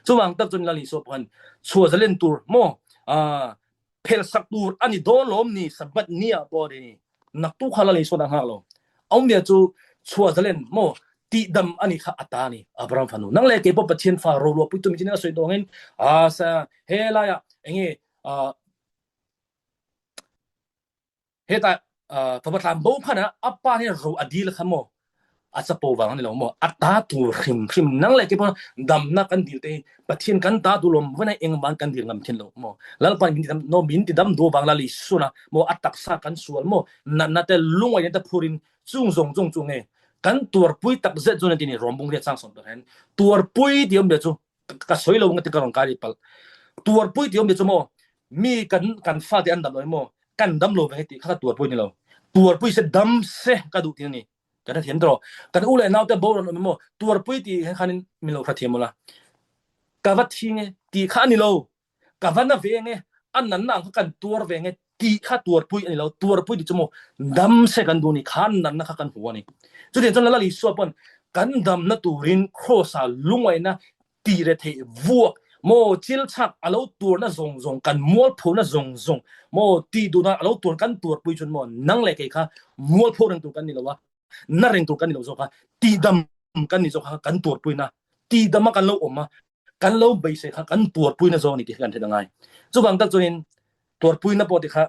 chu wang tak chon lali so pan chu zalen tur mo เพลสักตูอันนี้โดนล้มนี่สบัดเนี่ยปอดีนักตู้ขลาเลยส่วนหักเราเอาเมียจูชัวจะเล่นโมตีดำอันนี้ข้าอัตานี่อับรามฟานูนั่งเลยเก็บปะเทียนฟ้าโรลปุตุมิจินะสวยตรงนั้นซะเฮลายะเงี้เฮตาพระประธานบอกพันนะอัปปาเนี่ยรู้อดีตละขโมอาจจะปวังนี่เราโมอัตาตูริมนั่งเลยเก็บดำนักกันดีเตปะเทียนกันตาดูลมวันนี้เองบางกันดีงามเทียนเราโมแล้วปันมินโนมินติดำดูบางลาลิสุนะโมอัตักษากันสวนโมนั่นแต่ลุงไว้เนี่ยแต่พูรินจุงเงกันตัวปุยตักเจ็ดจนที่นี่รวมบุงเรียกสร้างสมตัวเห็นตัวปุยที่ผมเดี๋ยวจูก็สวยเราเงี้ยที่กำลังการิปัลตัวปุยที่ผมเดี๋ยวจูโมมีกันฟาที่อันดับเลยโมกันดำโลไปที่ข้าตัวปุยนี่เราตัวปุยเสดำเสกระดูที่นี่จะได้เห็นตัวกันอุเลนเอาแต่บอกเราโมตัวปุยที่เห็นขันมีเราพระเทียมละกาวัดที่ไงที่ข้านี่เรากาวันน่ะเวงไงอันนั้นน่ะเขากันตัวเวงไงที่ข้าตัวปุยอันนี้เราตัวปุยที่จูโมดำเสกันดูนี่ขันนั้นนะข้ากันหัวนี่จุดเด่นจนละลิสวปนกันดำนะตูรินโครสาลุงไว้นะตีเรเทวัวโมจิลชักอาลูตัวนะซงกันมัวพูนะซงโมตีดูนะอาลูตัวกันตัวปุยจนโมนั่งเลยกี่ค่ะมัวพูนังตัวกันนี่ละวะนั่งเร่งตัวกันนี่ละจ้ะตีดำกันนี่จ้ะกันตัวปุยนะตีดำมากันเราออกมากันเราไปเสียค่ะกันตัวปุยนะจ้ะนี่ที่กันที่ยังไงจุบางตักจนตัวปุยนะพอที่ค่ะ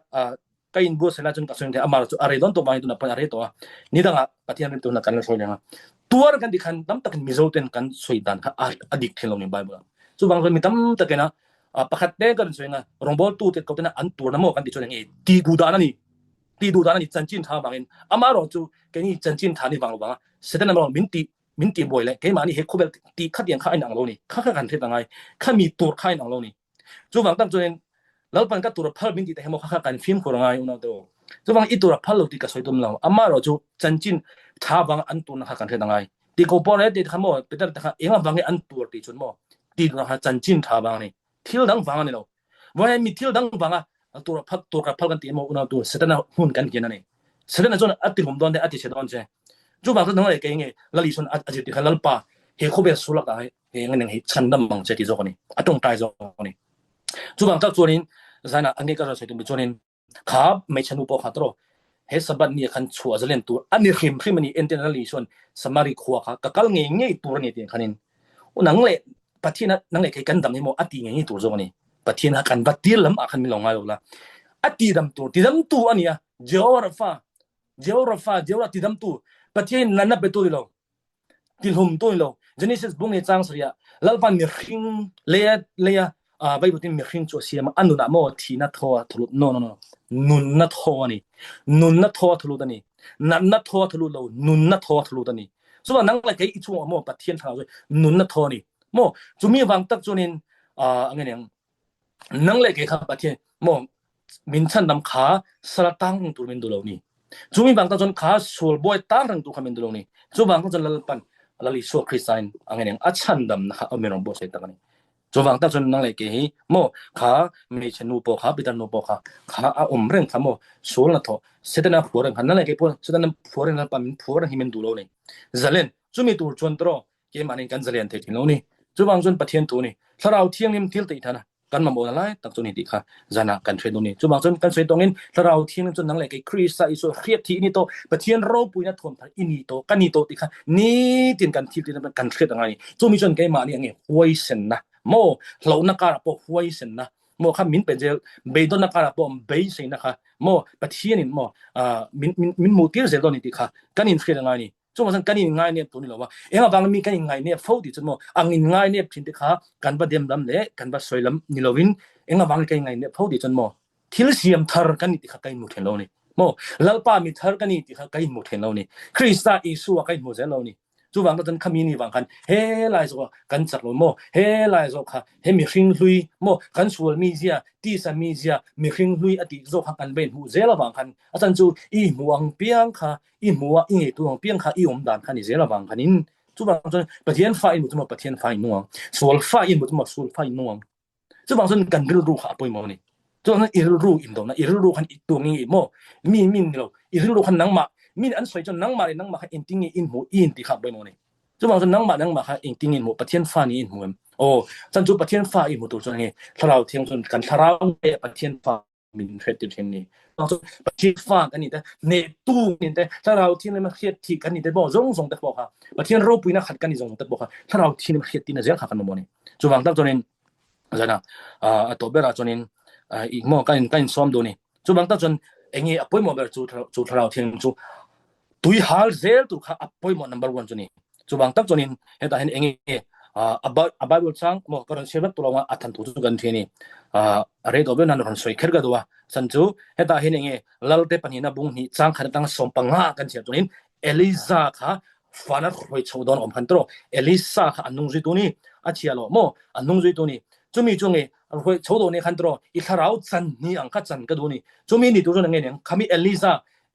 kain bus na jun kasun te amar chu are don to bang tu na pan are to ni danga patian tu na kan so lenga tuar kan dikhan tam takin mizoten kan soidan kha adik thelo ni bible chu bang mi tam takena pakhat te kan soinga rongbol tu te ko tena an tur na mo kan di chu ngi ti du da na ni chanchin tha bangin amaro chu ke ni chanchin tha ni bang bang setan na min ti boy le ke ma ni he khobel ti khat yang kha ai nang lo ni kha kan the tangai kha mi tur khai nang lo ni chu bang tam chuแล้วปันก็ตัวพัลบินที่แต่หมอข้ากันฟิล์มโครงงานอุณาตัวจะวางอีตัวพัลเราที่ก็สวยตัวเราอามาเราจูจันจินท้าบางอันตัวนักกันเท่านั้นไงที่เขาบอกเลยที่เขาบอกเป็นแต่เองบางอันตัวที่ชนหมอที่ตัวนักจันจินท้าบางนี่ทิลดังบางนี่เราว่ามีทิลดังบางอ่ะตัวกับพัลกันที่หมออุณาตัวเสร็จแล้วหุ่นกันกินนั่นเองเสร็จแล้วจนอัติผมโดนได้อัติเสร็จโดนใช่จูบางคนนั่งเลยแกยังไงแล้วลิชนอัติที่เขาลัลปะเฮโคเบสสุลักได้เฮงั้นยังเฮชันดัมบางเจติโจคนนี้อัตรงตายโจคนนี้จูบางทักตัวนี้zana ange ka so tu chonin khab me chanu po khatro he sabat ni khan chua zalen tu ani khim ni internally son samari khwa kha kakal nge nge tur ni tin khanin unang le pathina nang le kai kan dam ni mo ati nge tur zo ni pathina kan batil lam akhan mi longa la ati dam tu ania geografa ti dam tu pathin nanna pe tu lo tilhum tu lo genesis bung ni chang sria lalpan ni khing le Bible tin mi khin chu siam anu na mo thina thoa thulu no nun na thoa ni nun na thoa thulu tani nan na thoa thulu lo nun na thoa thulu tani so nang la kai chu mo pathian tha nun na thoa ni mo chumi wang tak chunin angen yang nang le kai kha pathian mo min chan dam kha salatang tur min dulo ni chumi wang tak chun kha sul boy tar rang tu kha min dulo ni chu wang chun lalpan lali so christian angen yang achan dam na amerong bo se ta niจวางตั้งจนนั่งเลยกี่โมขาไม่ใช่นูโปขาปิดนูโปขาเรื่องขาโมสูงละทอเสด็จนับผัวเรื่องขันนั่นเลยกี่พวกเสด็จนับผัวเรื่องนั้นปั๊มผัวเรื่องที่มันดูโลนี่จะเล่นจุมีตัวจวนตรอเกี่ยมันเองกันจะเล่นเทติโลนี่จวางจนประเทศตัวนี่ถ้าเราเที่ยงนิ่มทิลติท่านะกันมาโมนั่นเลยตั้งจนนี่ดีค่ะจะนักกันเทรดตัวนี้จวางจนกันเทรดตรงนี้ถ้าเราเที่ยงจนนั่งเลยกี่คริสต์อิสุเครียดที่นี่โตประเทศเราปุยนัดทนพันอินี่โตกันนี่โตติค่ะนี่ตินกันทิลตินั่นกันเทรดอะไรจุมีจนกี่มาเนี่ยไงหวยเส้นนะโมเรานักการปกหวยสินนะโมข้ามินเป็นเจลเบย์ต้นนักการปกเบย์สินนะคะโมปะเทียนินโมมินมูติร์เซลตัวนี้ติค่ะกันอินเทรดง่ายนี่จงว่าสังกันอินง่ายเนี่ยตัวนี้เราว่าเอ็งบางมีกันอินง่ายเนี่ยฟูดิจนโมอังอินง่ายเนี่ยพินติค่ะกันบะเดียมดำเละกันบะสวยลำนิลวินเอ็งบางกันอินง่ายเนี่ยฟูดิจนโมทิลเซียมทาร์กันนี่ติค่ะกันมุดเห็นเรานี่โมลัลปามีทาร์กันนี่ติค่ะกันมุดเห็นเรานี่คริสต์อิสุว่ากันมุดเห็นเรานี่จูบางก็จนขมินีบางกันเฮไลโซกันจักโลโมเฮไลโซค่ะเฮมีคิงลุยโมกันสวลมีเซียตีสามีเซียมีคิงลุยอติโซค่ะกันเป็นหูเซลบางกันอาจารย์จูอีหมวงเปียงค่ะอีหมวงอีตัวเปียงค่ะอีอมดานค่ะนี่เซลบางคันนินจูบางจนปะเทียนฟ้าอินมุตมปะเทียนฟ้าอินนัวสวลฟ้าอินมุตมสวลฟ้าอินนัวจูบางจนกันริรูค่ะปอยโมนี่จูบางอิริรูอินโดนะอิริรูคันอีตัวนี้โมมีมินเราอิริรูคันนังมามีอันสวยจนนังมาเลยนังมาอินติงอินหูอินติค่ะปอยโมนี่จุบางจนนังมาค่ะอิงติงอินหมู่ประเทศฟ้านี้อินหมู่โอ้จันจุประเทศฟ้าอินหมู่ตัวจนไงถ้าเราเที่ยงจนกันถ้าเราประเทศฟ้า มินเทรดที่นี่ต้องปฏิฟ้ากันนี่แต่เนตู้นี่แต่ถ้าเราที่นี่มาเฮ็ดที่กันนี่แต่บ่ส่งแต่บ่ค่ะประเทศเราปุยนะขัดกันนี่ส่งแต่บ่ค่ะถ้าเราที่นี่มาเฮ็ดที่น่ะเสียค่ะกันบ่นี่จุบังตักจนจังนะตัวเบลาจนอีกหม้อกันซ้อมดูนี่จุบังตักจนเองอป่วยหมอเบลจูเราเทียนจูตุยฮาลเซลตุค่ะป่วยหมอ number 1จนนี่จุบังตักจนเฮ็ดให้เองabout bull sang mo karon sebab tulong atan tu gan theni are do be nan ron soi kher ga do sanju heta hinenge lalte panina bung ni chang khan tang sompanga kan sia tunin Eliza kha fana khoi chodon om khan tro Eliza kha anung ji tuni achia lo mo anung ji tuni chumi chunge khoi chodon ne khan tro I tharau chan ni ang kha chan ka do ni chumi ni tu ron nge neng khami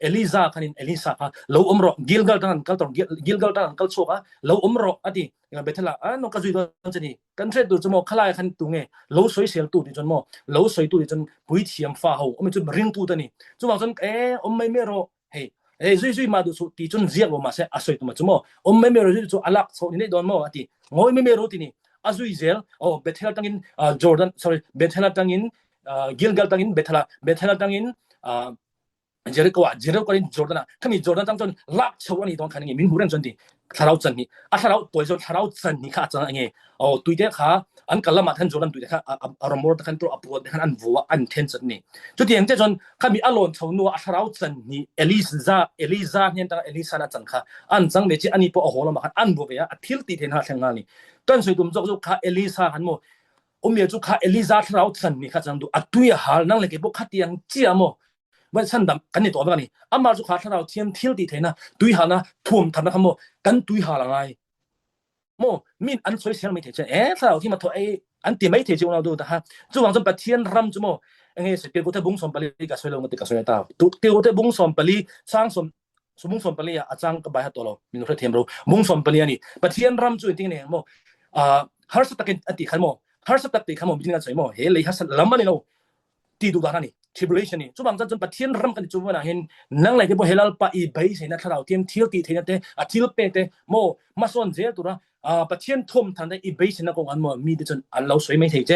Eliza khanin Eliza kha lo umro Gilgal tan kal tor Gilgal tan kal choka lo umro ati bethala no ka zui do chani kan thre tu chmo khalai khan tu nge lo soi sel tu ti chon mo lo soi tu ti chon pui thiam fa ho omi chu ring tu tani chuma chon me ro hey zui ma du su ti chon zia lo ma se asoi tu ma chmo me ro zui chu alak so ni don mo ati ngoi me ro ti ni azui zel bethala tangin Jordan sorry bethala tangin Gilgal tangin bethala tangin Jericho in Jordan kami Jordan tang chon lak chawani dong khaning min huran chon ti tharau chan ni tharau toi chon tharau chan ni kha chang nge tuite kha an kalama than Jordan tuite kha armor ta khan tro apu han an vuwa an ten chan ni chu tiang che chon kami alon chawnu tharau chan ni Eliza nyen ta Eliza na chan kha an chang me chi ani po ahola ma khan an bu be a thil ti then ha thanga ni tan soi tum jok kha Eliza han mo omye chu kha Eliza tharau chan ni kha chang du atui hal nang le ke bo khatiang chia moว่าฉันดำกันนี่ตัวบ้างนี่อามาจุขาถ้าเราเทียมเที่ยวดีเทนะตุยหานะทุ่มทันนะคำโมกันตุยหาละไงโมมีอันสวยเสียงไม่เทเจถ้าเราที่มาตัวอันตีไม่เทเจเราดูแต่ฮะจู่หวังจนปะเทียนรำจู่โมเงี้ยสิเกี่ยวกับบุ้งสมปลีกับสวยลงกับสวยตาเกี่ยวกับบุ้งสมปลีสร้างสมบุ้งสมปลีอาจารย์กับใบหัดตัวเรามีนุษย์เทียมเราบุ้งสมปลีนี่ปะเทียนรำจู่จริงเนี่ยโมฮาร์สตักอันตีขันโมฮาร์สตักตีขันโมจริงๆสวยโมเฮ้เลยฮาร์สลำมันนี่เราตีดูตานี่tribulation นี่จุบังจนปะเทียนรำกันจุบังนะเห็นนังไหลที่บ่เฮลัลปะอีเบสนะถ้าเราเทียมเที่ยวตีเทนะเตทิลเปเตโมมาสอนเจตุระปะเทียนทุ่มทันได้อีเบสนะกงอันโมมีดิจนอันเราสวยไม่เทเจ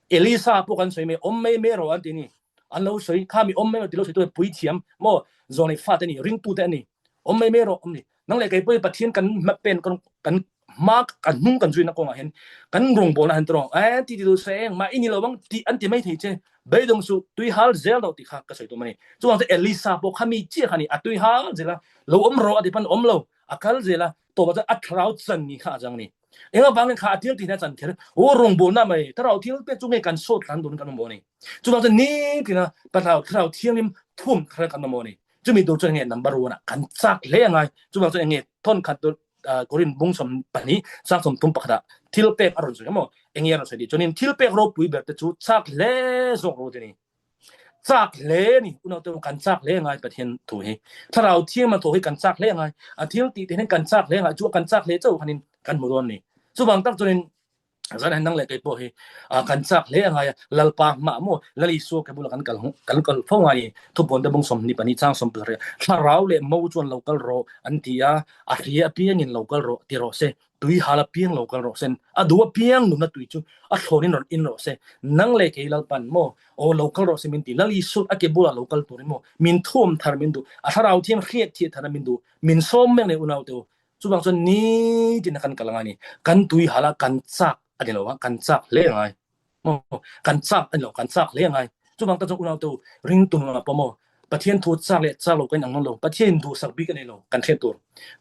เอลิซาพวกกันสวยไม่อมไม่รออันนี้อันเราสวยข้ามีอมไม่ติเราสวยตัวปุยเทียมโมโซนไอ้ฟาดนี่ริงตูเตนี่อมไม่รออมนี่นังไหลไก่ปะเทียนกันมาเป็นกันมากกันนุ่งกันจุยนะกงเห็นกันรงโบนะเห็นตรงที่ดูแสงมาอินี่เราบังที่อันที่ไม่เทเจเบยดงสุตุยฮาลเซลเราติค่ะก็ใส่ตัวมันนี่จวนจะเอลิซาบอกขมีเจียขันนี่ตุยฮาลเซลเราอมรออธิพันอมเราอาคัลเซลตัวมันจะอัตราวจันนี่ค่ะจังนี่เองบางคนขาเที่ยวที่นั่นจันเถอะโอ้รงโบน่ะไม่ถ้าเราเที่ยวเป็นจุงให้กันโซดกันโดนกันโมนี่จวนจะนี่ที่นะแต่เราเที่ยวนี่ทุ่มกันโมนี่จะมีตัวจุงให้นัมเบอร์วันกันจักเลี้ยงไงจวนจะเงี้ยทนขัดตัวกรินบุ้งสมปนีสร้างสมทุ่มปะกระทิลเปกอรุณสุดมั้งเองยังเราใช้ดีจนนี่ทิลเปกเราปุยแบบจูจักเล่ส่งเราที่นี่จักเล่นี่อุณหภูมิกันจักเล่ไงประเทศถูกให้ถ้าเราเที่ยวมาถูกให้กันจักเล่ไงเที่ยวตีให้กันจักเล่ไงจู่กันจักเล่เจ้าคันนี้กันหมดวันนี้จู่บางตั้งจนนี่จะให้นั่งเล่กันพอให้กันจักเล่ไงลัลปาหมาโมลัลิโซกับบุลกันฟ้องไงทุกคนจะบุ้งสมนี่ปนีสร้างสมเปรียถ้าเราเล่มู่จวนเราก็รออันที่อาเรียเพียงเงินเราก็รอที่รอเสตุยหาละเพียงเราก็รอเส้นดูว่าเพียงหนุ่มนัดตุยจู่โทนี่นอนอินรอเสนั่งเล่กันลัลปันโมโอ้เราก็รอเสมินตีลัลิโซอาเก็บบุลเราก็ตัวนี้โมมินทุ่มทาร์มินดูถ้าเราเที่ยงเครียดที่ทาร์มินดูมินส้มแม่งในอุณหภูมิจู่บางส่วนนี้ที่นักการกลางนี่กันตุยหาละกันซักอันนี้เราว่ากันซักเลี้ยงไงโมกันซักอันเรากันซักเลี้ยงไงจู่บางตอนอุณหภูมิริงตุนมาปโมประเทศทูตซักเลี้ยซักเราเป็นอย่างนั้นเราประเทศดูสักบิ๊กในเรากันเทตัว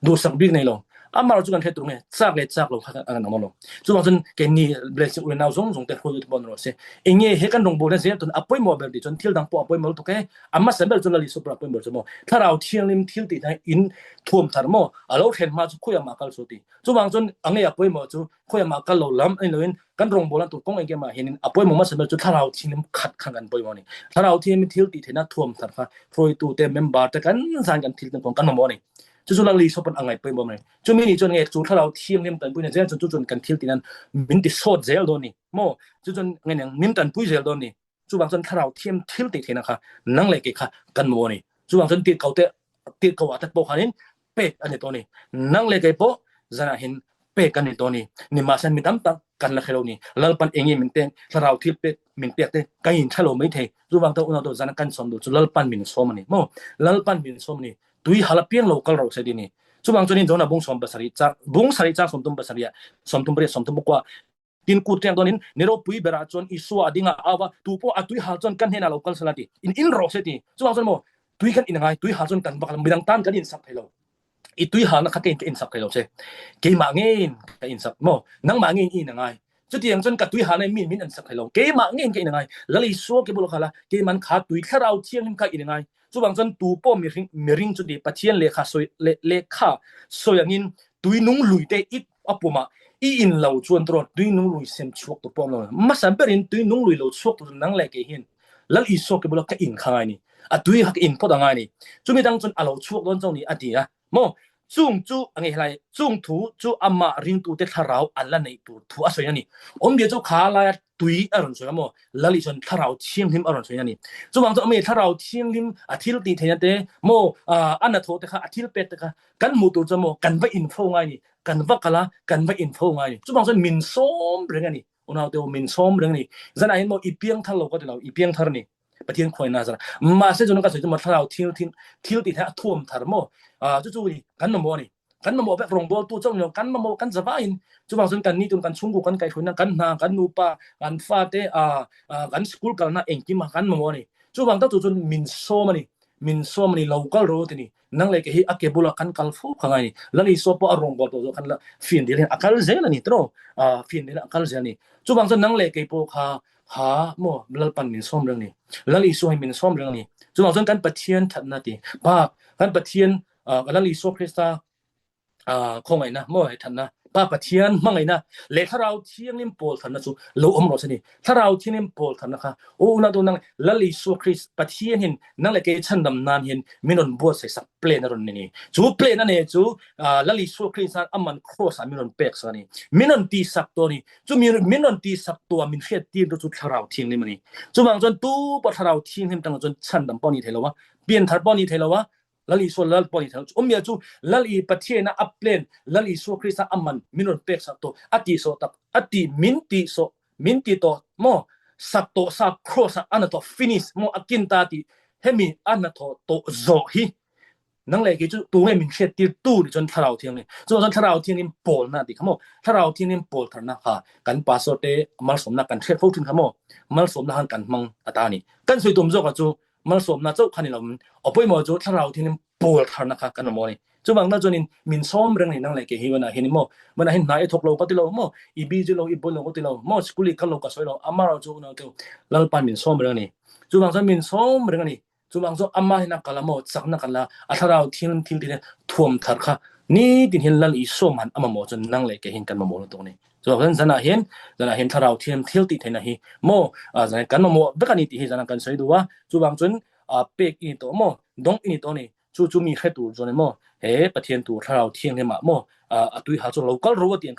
ดูสักบิ๊กในเราอามาเราจู่กันเทตัวเนี่ยซักเลี้ยซักเราอันนั้นเราจู่บางส่วนแกนี่เบลส์อุณหภูมิแต่คนที่บนเราเสียเองเฮกันลงบนเสียจนอัปยโมแบบดิจนเที่ยวดังปออัปยโมตัวแค่อามาเสร็จจนเราลิสุปรับยโมจนโมถ้าเราเที่ยวลิมเที่ยวติดให้อินท่วมทาร์โมเราเห็นมาจู่คุยมาคัลสุติจู่บางส่วนอันนี้อัปยโมจู่คุยมาคัลเราล้ำไอ้เราเห็นกันลงบนแล้วตัวกงเองแกมาเห็นอัปยโมมาเสร็จจู่ถ้าเราที่ลิมขัดขันกันปยโมนี่ถ้าเราที่ลิมเที่ยวติดให้น่าท่วมทาร์ค่ะโปรยตัวเต็มเมมเบอร์แต่กันสร้างกันที่ลิมของกันโมนี่จู่เราลิสุเป็นอะไรปยโมนี่จู่มีนี่จนเงี้ยจู่ถ้าเราเที่ยวลิมตันปุยเนี่ยเจ้าจู่จนกันเที่ยวติดนั้นมินติโซดเซลโดนี่โมจู่จนเงี้ยมินตันปุยเซลโดนี่จู่บางส่วนถ้าเราเที่ยวติดให้นะคะนั่งเลยกี่ค่ะกันโมนี่จู่บางส่วนติดเขาว่าแต่ปกหันเป๊ะอันนี้ตัวนี้นั่งเลยกี่ปะจะน่าเห็นเป๊ะกันนี้ตัวนี้นี่มาเส้นมีตั้ม กันละเคโลนี่ลลปันเองมินเตงถ้าเราทิลเป็ดมินเปียกเตก็ยินทะโลไม่เทรูบางตัวอุณตัวจันกันสมดูจุลลปันมินสมนี่โมลลปันมินสมนี่ตุยหาลเปียงโลกเราเสดินี่รูบางตัวนี่โดนบุงสมบัสริจากบุงสริจากสมตุมบัสริยะสมตุมเปรียสมตุมบุกว่าดินกูเตียงตัวนี้เนรปุยเบราจนอิสวาดิงาอาวาตูโปอตุยหาจนกันเฮนาโลกัลสลัดอินโรเสติรูบางตัวโมตุยกันอินไงตุยหาจนกันบักมิดังตันกันอินสักเฮโลตุยหานักเกณฑ์อินสักเฮโลเสเกมาเงินกันอินสักโมนังมาเงินอินไงจุดที่ยังจนกัดตุยหาในมินอันสักเฮโลเกมาเงินกันอินไงแล้วอีสัวเกบุลคาละเกมันขาตุยแค่เราเที่ยงนิมกันอินไงรูบางตัวตูโปมีริงจุดที่ปะเทียนเลขาสวยเลขาสวยอย่างนี้ตุยนุ่งลุยเตอิอปุมาอินเราชวนตรวจตุยนุ่งลุยเซมชวกตัวปอมเรามาสัมเปรินตุยนุ่งลุยเราชวกตัวนังเลกเห็นแล้วอีสัวเกบุลก็อินข้างนี่ตุยหักอินพอดังไงนี่จุดไม่ดังจนเราชวกโดนเจ้านี่ดีนะโมจุงจูอันนี้อะไรจุงถูจูอามาริงตูเตทาราวอันละในตูถูอาสวยนี่เบียจูขาลายตุยอรุณสวยโมแล้วลิชนทาราวเชียงหิมอรุณสวยนี่จุบางตัวอเมทาราวเชียงหิมอาทิตย์ตีเทียนเตโมอันนั้นโทษเตค่ะอาทิตย์เป็ดเตค่ะกันมูตูจะโมกันว่าอินโฟไงนี่กันว่ากะละกันว่าอินโฟไงนี่จุบางส่วนมินส้มเรื่องนี่อุณหภูมิมินส้มเรื่องนี่จะไหนโมอีเปียงทะโลก็จะเราอีเปียงทารนี่ประเทศคอยน่าจะมาเสียจนก็สวยจะมาทาราวทิวตีแท้ท่วมทารโมจู่ๆนี่กันโมนี่กันมาโมแบบรงบอลตู้เจ้าเนี่ยกันมาโมกันสบายจุบางส่วนกันนี่จนกันชุ่งกุกันไก่คนนั้นกันนากันนูปากันฟาเตกันสกูลกันน่ะเองกิมากันมาโมนี่จุบางตัวจนมินโซมันนี่เราก็รู้ที่นี่นั่งเลยก็เฮอเก็บุลกันกัลฟูข้างในแล้วนี่โซปอรงบอลตัวกันละฟินเดียร์อักลเซลนี่ตรอฟินเดียร์อักลเซลนี่จุบางส่วนนั่งเลยก็พวกหาโมลลปันมินส้มเรื่องนี้แล้วนี่โซให้มินส้มเรื่องนี้จุบางส่วนกันปะเทียนทัดนาทีป้ากันปะเทียนแล้วนี่โซคริสตาคงไงนะมั่วให้ทันนะป้าปะเทียนมั่งไงนะเลถ้าเราเที่ยงนิ่มโปลทันนะจูโลอมรสนี่ถ้าเราเที่ยงนิ่มโปลทันนะคะโอ้น่าดูนั่งละลิสุคริสปะเทียนเห็นนั่งเลยเกชันดำนานเห็นมินนบัวใส่สักเปลนนั่นนี่จูเปลนนั่นเองจูละลิสุคริสอามันโครสมินนเปกสันนี่มินนตีสักตัวนี่จูมินนตีสักตัวมินเฟียตีนจูถ้าเราเที่ยงนี่มันนี่จูบางจนตู้ปะถ้าเราเที่ยงเห็นตั้งจนชันดำปอนี่เทลวะเปลี่ยนทัดปอนี่เทลวะแล้วอีส่วนแล้วปอนี่เถอะเมียจูแล้วอีประเทศน่ะอัปเลนแล้วอีสุคริสต์อามันมินนเปกสักตัวอติโซตักอติมินติโตโมสักตัวสักโครสักอันนั้นตัวฟินิชโมอากินตาติเฮมีอันนั้นตัวโตโซฮีนั่งเลยก็จูตัวไม่มีเช็ดตีตู้จนทะเลาะเที่ยงนี่จนทะเลาะเที่ยงนี่โปลนะดิขโมทะเลาะเที่ยงนี่โปลทันนะค่ะกันปาโซเตมัลสมนักกันเช็ดฟูทินขโมมัลสมนักกันมังอัตานี่กันสวยตุ่มโจกจูมันสมนะเจ้าคันนี่เราเอาไปหมดจูถ้าเราที่นี่ปวดทันนะคะกันหมดนี่จูบางน่าจะนี่มินซ้อมเรื่องนี้นั่งเลยเกี่ยวกับเห็นมั้ยมันเห็นนายทกโลก็ติเรามั้ยอีบีจิโลอีบุลโลก็ติเรามั้ยสกุลีกันโลก็สวยเราอามาเราจูน่าตัวแล้วปันมินซ้อมเรื่องนี้จูบางส่วนมินซ้อมเรื่องนี้จูบางส่วนอามาเห็นนักกันละมั้ยสักนักกันละถ้าเราที่นี่ท่วมทัดค่ะนี่ดิเห็นแล้วอีซ้อมมันอามาหมดจนนั่งเลยเกี่ยวกับมันหมดตรงนี้so jana hen tharau thiam thilti theina hi mo jana kan mo bekani ti hi jana kan sei duwa chu bang chun pek ini to mo dong ini to ni chu mi khetu jone mo he pathian tu tharau thiang ne ma mo atui ha chu local ro tiang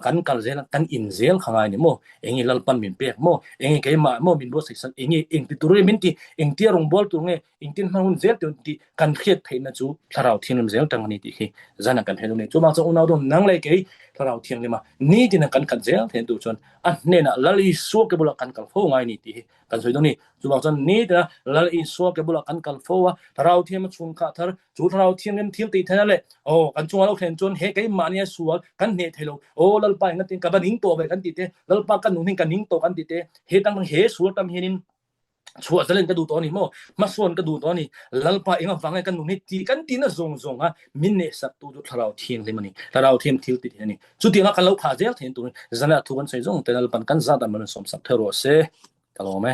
kan kal zel kan in zel khangai ni mo engi lalpan min pek mo engi ke ma mo min bo section engi eng ti tur min ti eng ti rong bol tu nge eng tin hun zel ti kan khet theina chu tharau thiam zel tang ni ti hi jana kan helu ni chu bang chu unau dom nang le ke tharau thiang ni ma ni tin kan kan zel then tu chon ne na lali so ke bula kan kal fo ngai ni ti kan soi dong ni chu bang chon ni da lali so ke bula kan kal fo wa tharau thiam chung kha thar chu tharau thiam nem thil ti thana le o kan chung lo then chon he ke ma ni sual kan ne thelo o lal pa ngatin ka baning to be kan ti te lal pa kan ning kan ning to kan ti te he tang he sual tam heninชัวร์จะเล่นก็ดูตัวนี้มั้งมาส่วนก็ดูตัวนี้แล้วไปเองฟังไอ้กันนู่นนี่ตีกันตีน่ะส่งอ่ะมินเนสักตัวจุดทาราวเทียงเลยมันนี่ทาราวเทียมทิลติดนี่จุดที่เรากันเราขาเจลเทียนตัวนี้จะน่าทุกคนใส่ส่งแต่เราปันกันซาดมันสมศักดิ์เทโรเซ่ตลอดไหม